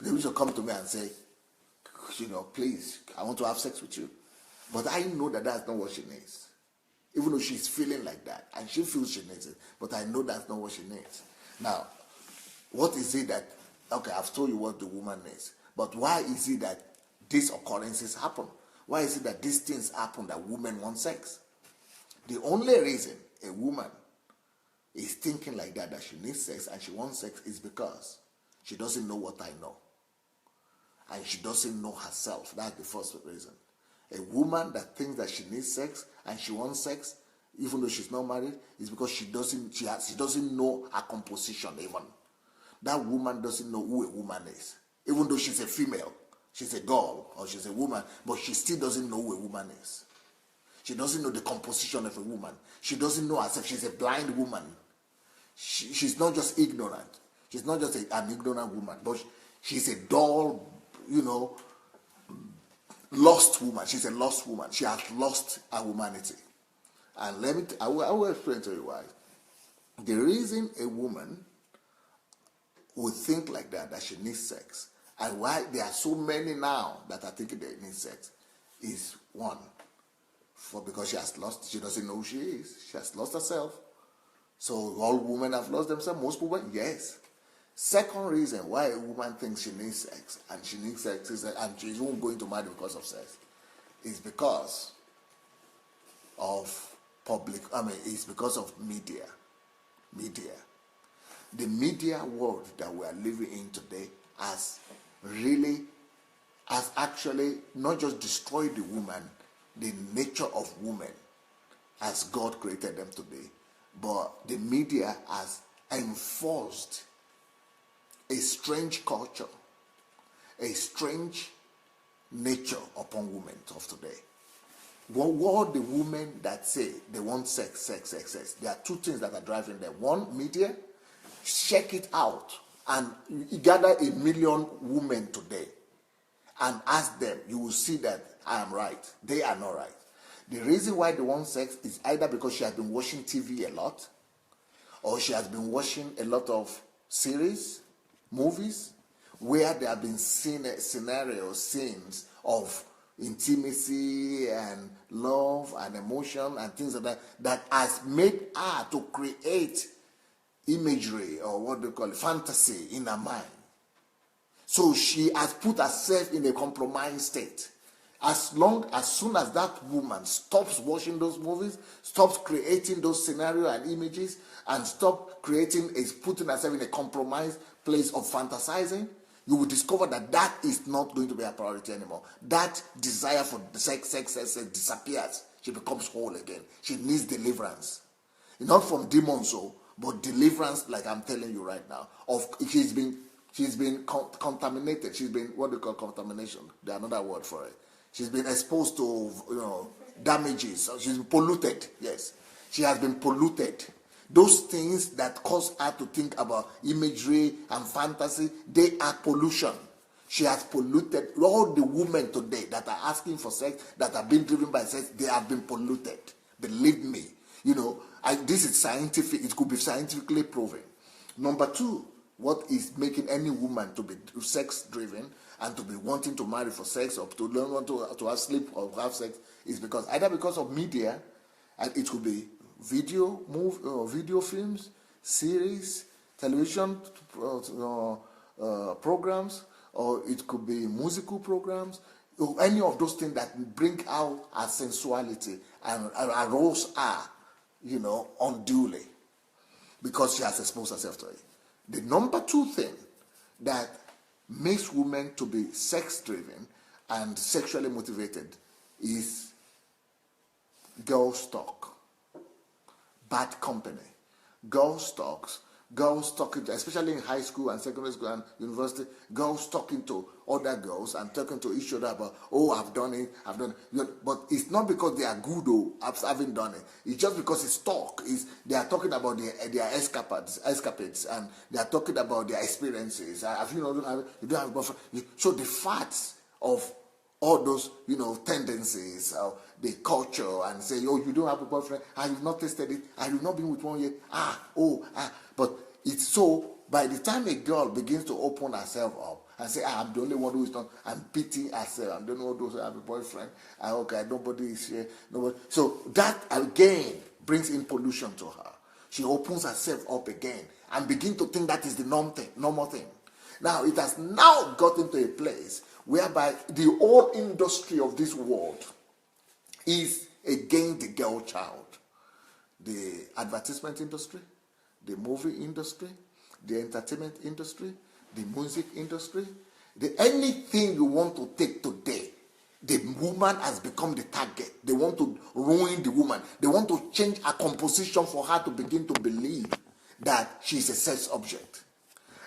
they used to come to me and say, please, I want to have sex with you. But I know that that's not what she needs. Even though she's feeling like that, and she feels she needs it, but I know that's not what she needs. Now, what is it that, okay, I've told you what the woman needs, but why is it that these occurrences happen? Why is it that these things happen that women want sex? The only reason a woman is thinking like that she needs sex and she wants sex, is because she doesn't know what I know. And she doesn't know herself. That's the first reason. A woman that thinks that she needs sex and she wants sex, even though she's not married, is because she doesn't know her composition even. That woman doesn't know who a woman is. Even though she's a female, she's a girl, or she's a woman, but she still doesn't know who a woman is. She doesn't know the composition of a woman. She doesn't know herself. She's a blind woman. She's not just ignorant. She's not just an ignorant woman, but she's a dull, lost woman. She's a lost woman. She has lost her humanity. And I will explain to you why. The reason a woman would think like that she needs sex, and why there are so many now that are thinking they need sex, is one, because she doesn't know who she is. She has lost herself. So all women have lost themselves. Most women, yes. Second reason why a woman thinks she needs sex, and she needs sex, and she's not going to marry because of sex, is because of it's because of media. The media world that we are living in today has actually not just destroyed the woman, the nature of women as God created them today, but the media has enforced a strange culture, a strange nature upon women of today. What the women that say they want sex, there are two things that are driving them. One, media. Check it out, and you gather 1 million women today and ask them, you will see that I am right. They are not right. The reason why they want sex is either because she has been watching TV a lot, or she has been watching a lot of series, movies, where there have been scenes of intimacy and love and emotion and things like that has made her to create imagery, or what they call it, fantasy, in her mind. So she has put herself in a compromised state. As soon as that woman stops watching those movies, stops creating those scenarios and images, and putting herself in a compromised place of fantasizing, you will discover that is not going to be a priority anymore. That desire for sex disappears. She becomes whole again. She needs deliverance. Not from demons, but deliverance, like I'm telling you right now. She's been contaminated. She's been, what they call contamination. There's another word for it. She's been exposed to damages. She's been polluted. Yes, she has been polluted. Those things that cause her to think about imagery and fantasy, they are pollution. She has polluted. All the women today that are asking for sex, that are being driven by sex, they have been polluted. Believe me. This is scientific. It could be scientifically proven. Number two, what is making any woman to be sex-driven and to be wanting to marry for sex or to learn want to have sleep or have sex is because of media, and it could be video films, series, television programs, or it could be musical programs, or any of those things that bring out our sensuality and arouse her, unduly, because she has exposed herself to it. The number two thing that makes women to be sex-driven and sexually motivated is girls talk, bad company, girls talking, especially in high school and secondary school and university, girls talking to other girls and talking to each other about, oh, I've done it. But it's not because they are good or having done it. It's just because it's talk. They are talking about their escapades, and they are talking about their experiences. You don't have a boyfriend. So the facts of all those, tendencies, the culture, and say, oh, you don't have a boyfriend, and you've not tasted it, and you've not been with one yet, but it's so, by the time a girl begins to open herself up and say, I'm the only one who is not, I'm pitying herself, I'm the only one who have a boyfriend, nobody is here, nobody. So that again brings in pollution to her. She opens herself up again and begin to think that is the normal thing. Now, it has now gotten to a place whereby the whole industry of this world is against the girl child. The advertisement industry, the movie industry, the entertainment industry, the music industry, anything you want to take today, the woman has become the target. They want to ruin the woman. They want to change her composition for her to begin to believe that she's a sex object.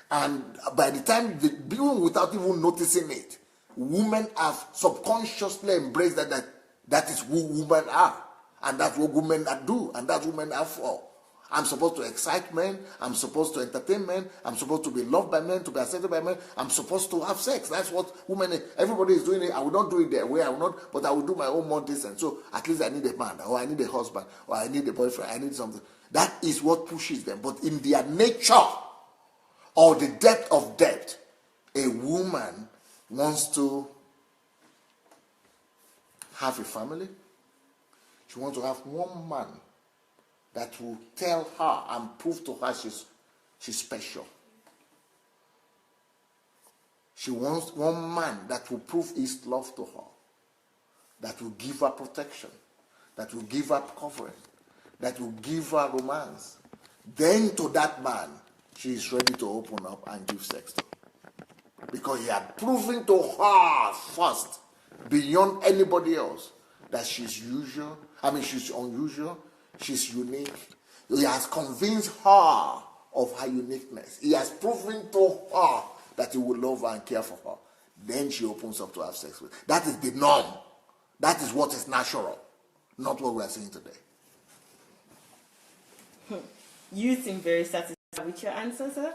And by the time, even without even noticing it, women have subconsciously embraced that is who women are. And that's what women do. And that's what women are for. I'm supposed to excite men. I'm supposed to entertain men. I'm supposed to be loved by men, to be accepted by men. I'm supposed to have sex. That's what women, everybody is doing it. I will not do it their way. I will not, but I will do my own more decent. So at least I need a man, or I need a husband, or I need a boyfriend. I need something. That is what pushes them. But in their nature, or the depth of depth, a woman wants to have a family. She wants to have one man that will tell her and prove to her she's special. She wants one man that will prove his love to her, that will give her protection, that will give her covering, that will give her romance. Then to that man, she is ready to open up and give sex to. Because he had proven to her first, beyond anybody else, that she's unusual, she's unique. He has convinced her of her uniqueness. He has proven to her that he will love her and care for her. Then she opens up to have sex with. That is the norm. That is what is natural, not what we are seeing today. You seem very satisfied with your answer, sir.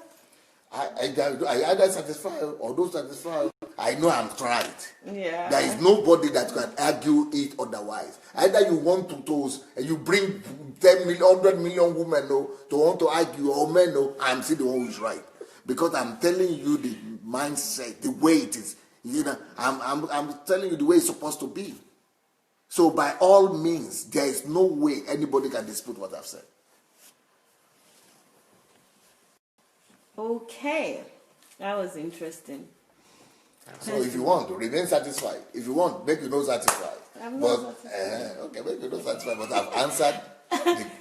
I either satisfy or don't satisfy. I know I'm tried. Yeah. There is nobody that can argue it otherwise. Either you want to you bring 10 million, 100 million women to want to argue, or men, I'm still the one who's right. Because I'm telling you the mindset, the way it is. I'm telling you the way it's supposed to be. So by all means, there is no way anybody can dispute what I've said. Okay, that was interesting. So if you want to remain satisfied, if you want, make you not satisfied. I'm not satisfied. Okay, make you not satisfied, but I've answered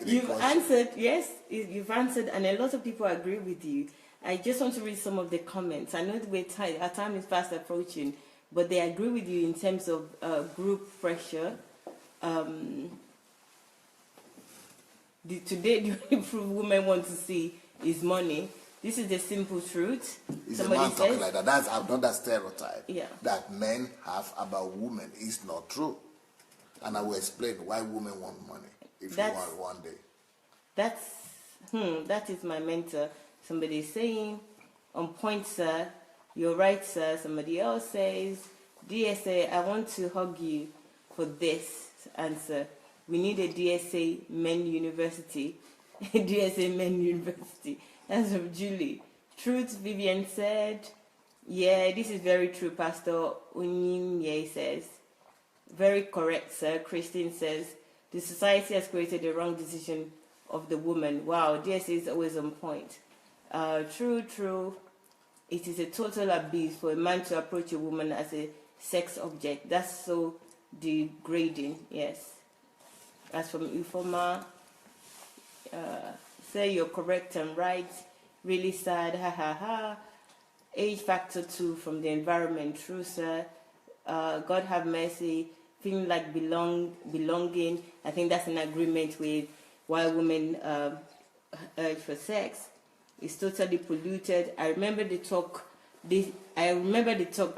You've question. answered, yes, you've answered, and a lot of people agree with you. I just want to read some of the comments. I know our time is fast approaching, but they agree with you in terms of group pressure. Today, the only proof women want to see is money. This is the simple truth. Is Somebody a man says, talking like that? That's another stereotype that men have about women. Is not true. And I will explain why women want money if you want one day. That is my mentor. Somebody is saying, on point, sir. You're right, sir. Somebody else says, DSA, I want to hug you for this answer. We need a DSA Men University. DSA Men University. That's from Julie. Truth, Vivian said. Yeah, this is very true, Pastor Unyimye says. Very correct, sir. Christine says, the society has created the wrong decision of the woman. Wow, DSA is always on point. True. It is a total abuse for a man to approach a woman as a sex object. That's so degrading. Yes. As from Ufoma, say you're correct and right. Really sad. Ha ha ha. Age factor 2 from the environment. True, sir. God have mercy. Feeling like belonging. I think that's in agreement with why women urge for sex. It's totally polluted. I remember the talk.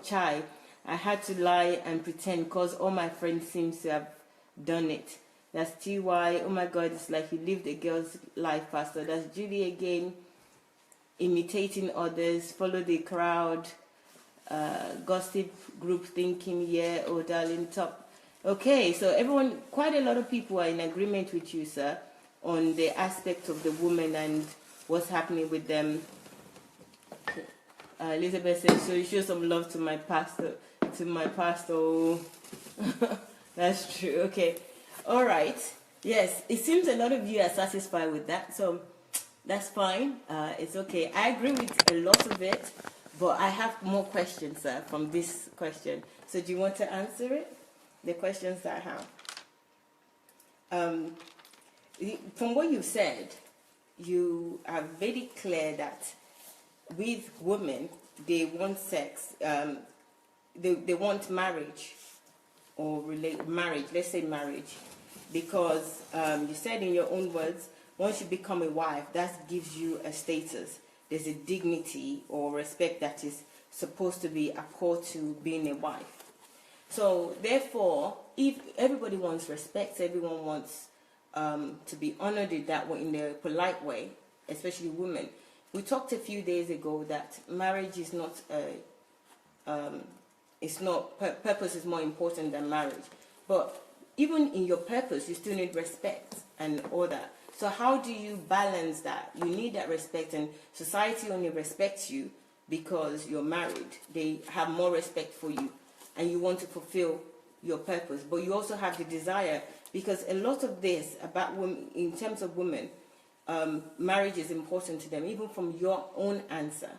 Chai. I had to lie and pretend because all my friends seem to have done it. That's TY. Oh my God, it's like you lived a girl's life, Pastor. That's Julie again. Imitating others. Follow the crowd. Gossip group thinking. Yeah. Oh, darling, top. Okay, so everyone, quite a lot of people are in agreement with you, sir, on the aspect of the woman and what's happening with them. Elizabeth says, so you show some love to my pastor. That's true. Okay. All right. Yes, it seems a lot of you are satisfied with that, so that's fine. It's okay. I agree with a lot of it, but I have more questions, sir, from this question. So do you want to answer it? The questions that I have. From what you said, you are very clear that with women, they want sex, they want marriage or marriage, let's say marriage, because you said in your own words, once you become a wife, that gives you a status. There's a dignity or respect that is supposed to be accorded to being a wife. So therefore, if everybody wants respect, everyone wants to be honored in that way, in a polite way, especially women. We talked a few days ago that marriage is not purpose is more important than marriage. But even in your purpose, you still need respect and order. So how do you balance that? You need that respect, and society only respects you because you're married. They have more respect for you, and you want to fulfill your purpose. But you also have the desire, because a lot of this about women, in terms of women, marriage is important to them. Even from your own answer,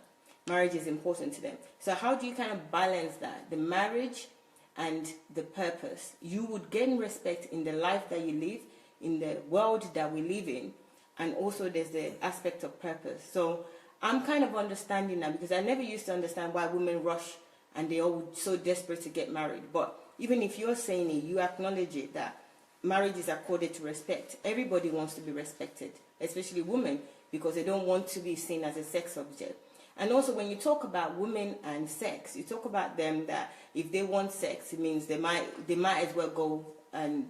marriage is important to them. So how do you kind of balance that, the marriage and the purpose? You would gain respect in the life that you live, in the world that we live in, and also there's the aspect of purpose. So I'm kind of understanding now, because I never used to understand why women rush and they all so desperate to get married. But even if you're saying it, you acknowledge it, that marriage is accorded to respect. Everybody wants to be respected, especially women, because they don't want to be seen as a sex object. And also when you talk about women and sex, you talk about them that if they want sex, it means they might as well go and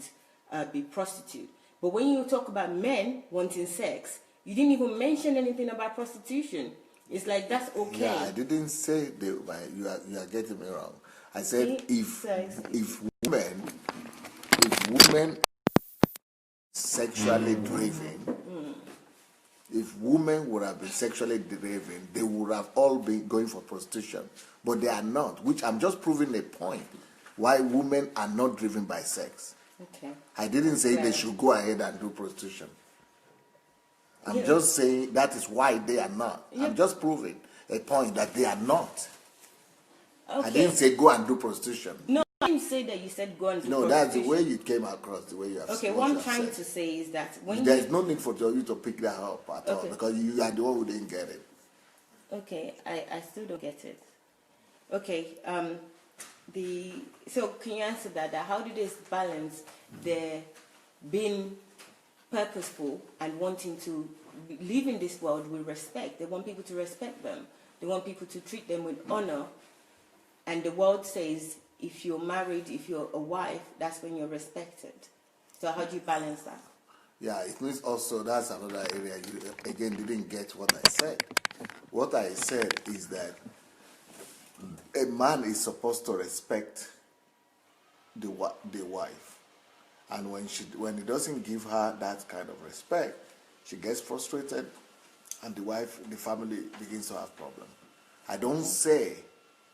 be prostitute. But when you talk about men wanting sex, you didn't even mention anything about prostitution. It's like that's okay. Yeah, I didn't say you are getting me wrong. I said if women sexually driven, if women would have been sexually driven, they would have all been going for prostitution. But they are not, which I'm just proving a point why women are not driven by sex. Okay. I didn't say they should go ahead and do prostitution. I'm just saying that is why they are not. I'm just proving a point that they are not. Okay. I didn't say go and do prostitution. No, I didn't say that. You said go and do prostitution. No, that's the way you came across, the way you have said. Okay, what I'm trying to say is that when there's no need for you to pick that up at all, because you are the one who didn't get it. Okay, I still don't get it. Okay, so can you answer that? How do they balance the being purposeful and wanting to live in this world with respect? They want people to respect them. They want people to treat them with honor. And the world says if you're married, if you're a wife, that's when you're respected. So how do you balance that? Yeah, it means also that's another area you again didn't get what I said. What I said is that a man is supposed to respect the wife, and when he doesn't give her that kind of respect, she gets frustrated and the family begins to have problem. I don't say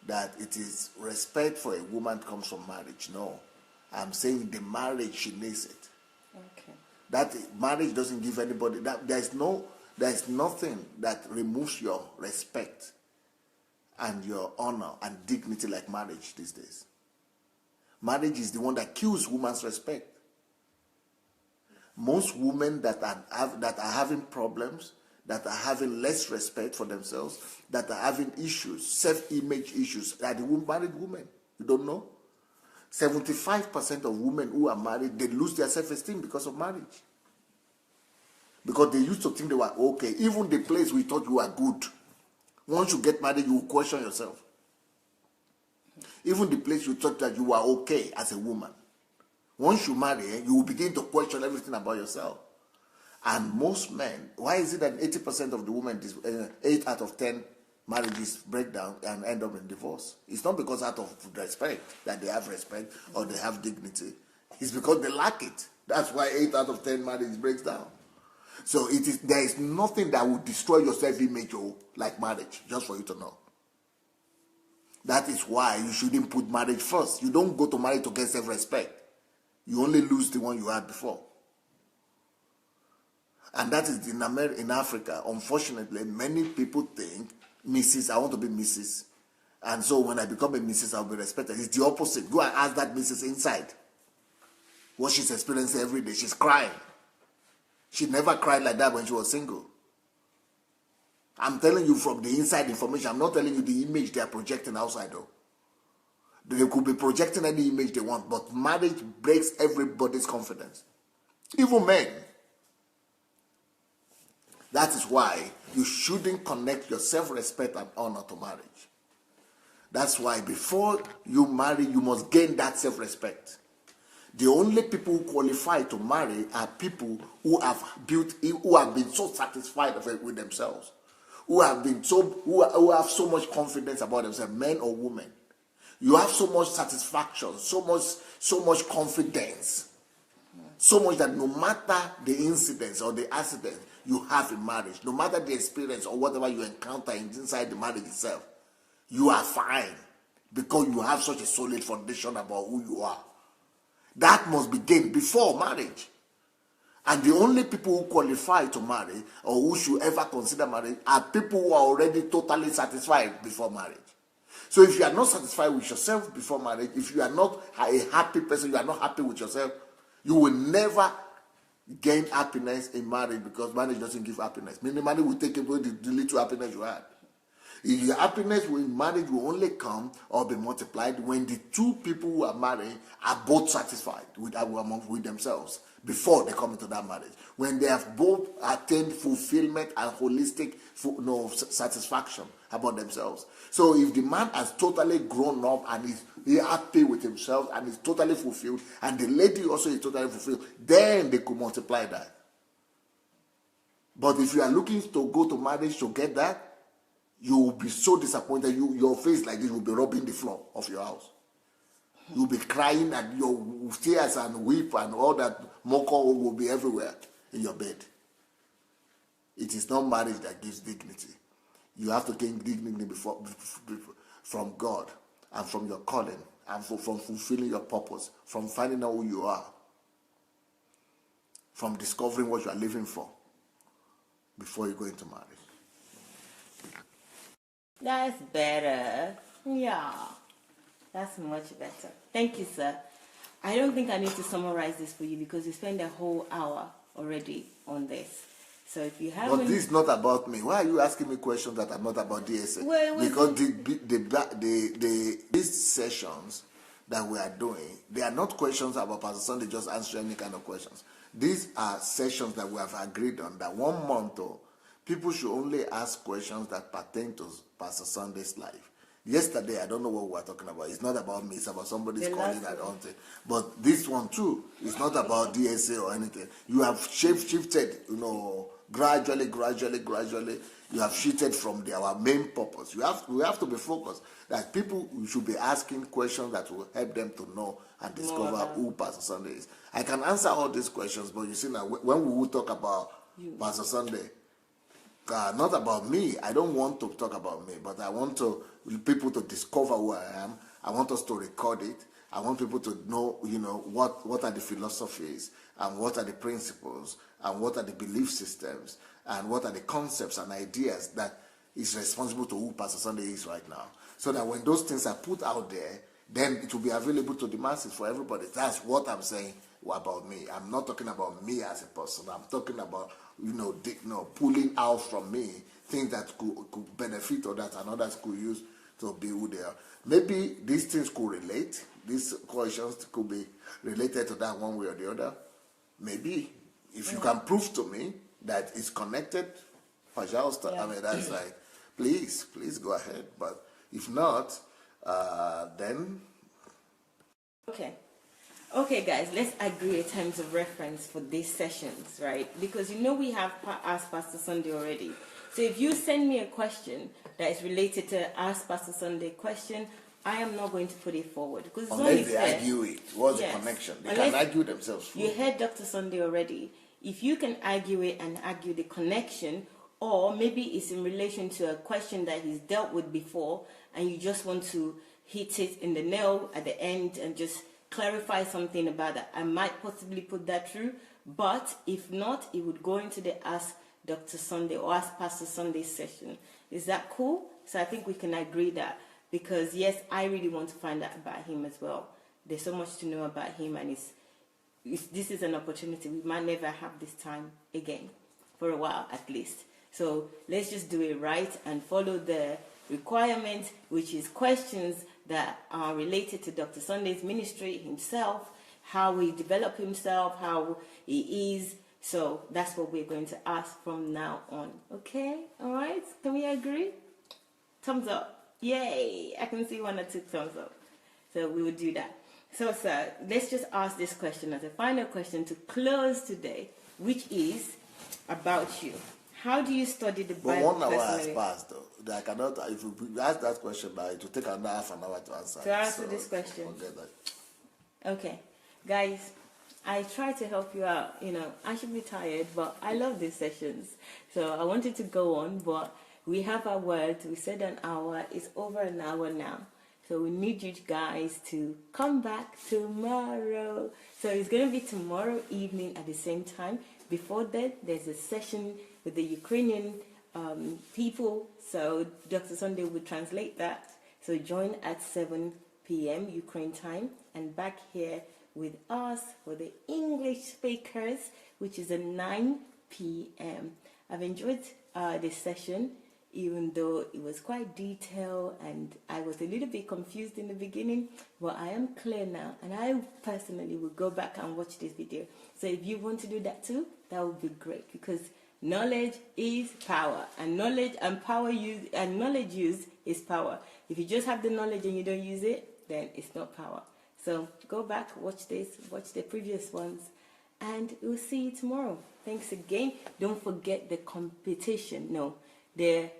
that it is respect for a woman comes from marriage. No. I'm saying the marriage, she needs it. Okay. That marriage doesn't give anybody that there's nothing that removes your respect and your honor and dignity like marriage these days. Marriage is the one that kills women's respect. Most women that are having problems, that are having less respect for themselves, that are having issues, self-image issues, are the married women. You don't know? 75% of women who are married, they lose their self-esteem because of marriage. Because they used to think they were okay. Even the place we thought you were good. Once you get married, you will question yourself. Even the place you thought that you were okay as a woman. Once you marry, you will begin to question everything about yourself. And most men, why is it that 80% of the women, 8 out of 10 marriages break down and end up in divorce? It's not because out of respect, that they have respect or they have dignity. It's because they lack it. That's why 8 out of 10 marriages breaks down. So there is nothing that will destroy your self-image like marriage, just for you to know. That is why you shouldn't put marriage first. You don't go to marriage to get self-respect. You only lose the one you had before. And that is in Africa. Unfortunately, many people think, Mrs., I want to be Mrs. And so when I become a Mrs., I'll be respected. It's the opposite. Go and ask that Mrs. inside what she's experiencing every day. She's crying. She never cried like that when she was single. I'm telling you from the inside information. I'm not telling you the image they are projecting outside though. They could be projecting any image they want, but marriage breaks everybody's confidence. Even men. That is why you shouldn't connect your self-respect and honor to marriage. That's why before you marry, you must gain that self-respect. The only people who qualify to marry are people who have been so satisfied with themselves, who have so much confidence about themselves, men or women. You have so much satisfaction, so much confidence, so much that no matter the incidents or the accidents you have in marriage, no matter the experience or whatever you encounter inside the marriage itself, you are fine because you have such a solid foundation about who you are. That must be gained before marriage. And the only people who qualify to marry or who should ever consider marriage are people who are already totally satisfied before marriage. So if you are not satisfied with yourself before marriage, if you are not a happy person, you are not happy with yourself, you will never gain happiness in marriage because marriage doesn't give happiness. Meaning marriage will take away the little happiness you had. Your happiness in marriage will only come or be multiplied when the two people who are married are both satisfied with themselves before they come into that marriage. When they have both attained fulfillment and holistic satisfaction about themselves. So if the man has totally grown up and is happy with himself and is totally fulfilled, and the lady also is totally fulfilled, then they could multiply that. But if you are looking to go to marriage to get that, you will be so disappointed. Your face like this will be rubbing the floor of your house. You'll be crying and your tears and weep and all that moko will be everywhere in your bed. It is not marriage that gives dignity. You have to gain dignity from God and from your calling and from fulfilling your purpose, from finding out who you are, from discovering what you are living for before you go into marriage. That's better. Yeah, that's much better. Thank you, sir. I don't think I need to summarize this for you because you spent a whole hour already on this. So if you haven't... But this is not about me. Why are you asking me questions that are not about DSA? Because these sessions that we are doing, they are not questions about Pastor Sunday just answering any kind of questions. These are sessions that we have agreed on that 1 month people should only ask questions that pertain to Pastor Sunday's life. Yesterday, I don't know what we were talking about. It's not about me. It's about somebody's calling that on it. But this one too is not about DSA or anything. You have shifted, gradually. You have shifted from our main purpose. We have to be focused. That people should be asking questions that will help them to know and discover who Pastor Sunday is. I can answer all these questions, but you see now, when we will talk about Pastor Sunday, not about me. I don't want to talk about me, but I want people to discover who I am. I want us to record it. I want people to know, what are the philosophies and what are the principles and what are the belief systems and what are the concepts and ideas that is responsible to who Pastor Sunday is right now. So that when those things are put out there, then it will be available to the masses for everybody. That's what I'm saying about me. I'm not talking about me as a person. I'm talking about, pulling out from me things that could benefit others and others could use to be who they are. Maybe these things could relate. These questions could be related to that one way or the other. Maybe. If you can prove to me that it's connected, that's like, please go ahead. But if not, then... Okay, guys, let's agree in terms of reference for these sessions, right? Because we have asked Pastor Sunday already. So if you send me a question that is related to Ask Pastor Sunday question, I am not going to put it forward. Because it's unless only they fair. argue it. What's the connection? They can argue themselves. You heard Dr. Sunday already. If you can argue it and argue the connection, or maybe it's in relation to a question that he's dealt with before, and you just want to hit it in the nail at the end and just clarify something about that, I might possibly put that through. But if not, it would go into the Ask Dr. Sunday or Ask Pastor Sunday session. Is that cool? So I think we can agree that, because yes, I really want to find out about him as well. There's so much to know about him, and this is an opportunity. We might never have this time again, for a while at least. So let's just do it right and follow the requirements, which is questions that are related to Dr. Sunday's ministry himself, how he developed himself, how he is. So that's what we're going to ask from now on. Okay? All right? Can we agree? Thumbs up. Yay! I can see 1 or 2 thumbs up. So we will do that. So, sir, let's just ask this question as a final question to close today, which is about you. How do you study the Bible? But 1 hour has passed, though. I cannot. If you ask that question, it will take another half an hour to answer. To answer this question. Forget that. Okay, guys, I try to help you out. I should be tired, but I love these sessions. So I wanted to go on, but we have our words. We said an hour. It's over an hour now. So we need you guys to come back tomorrow. So it's going to be tomorrow evening at the same time. Before that, there's a session with the Ukrainian people. So Dr. Sunday will translate that. So join at 7 p.m. Ukraine time, and back here with us for the English speakers, which is at 9 p.m. I've enjoyed this session, even though it was quite detailed and I was a little bit confused in the beginning, but I am clear now, and I personally will go back and watch this video. So if you want to do that too, that would be great, because knowledge is power, and knowledge used is power. If you just have the knowledge and you don't use it, then it's not power. So go back, watch this, watch the previous ones, and we'll see you tomorrow. Thanks again. Don't forget the competition. No, we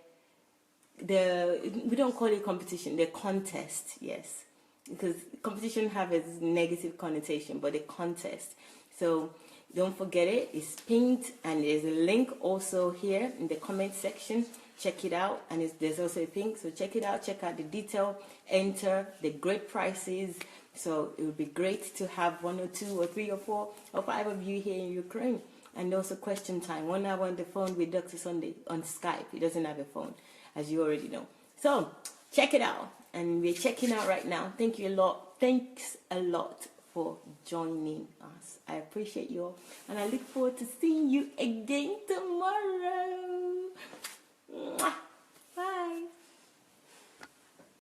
don't call it competition, the contest, yes. Because competition have a negative connotation, but the contest. So don't forget it. It's pinned, and there's a link also here in the comment section. Check it out, and there's also a pink, so check it out. Check out the detail, enter the great prices. So it would be great to have 1 or 2 or 3 or 4 or 5 of you here in Ukraine. And also question time, 1 hour on the phone with Dr. Sunday on Skype. He doesn't have a phone, as you already know. So check it out, and we're checking out right now. Thank you a lot. Thanks a lot for joining us. I appreciate you all, and I look forward to seeing you again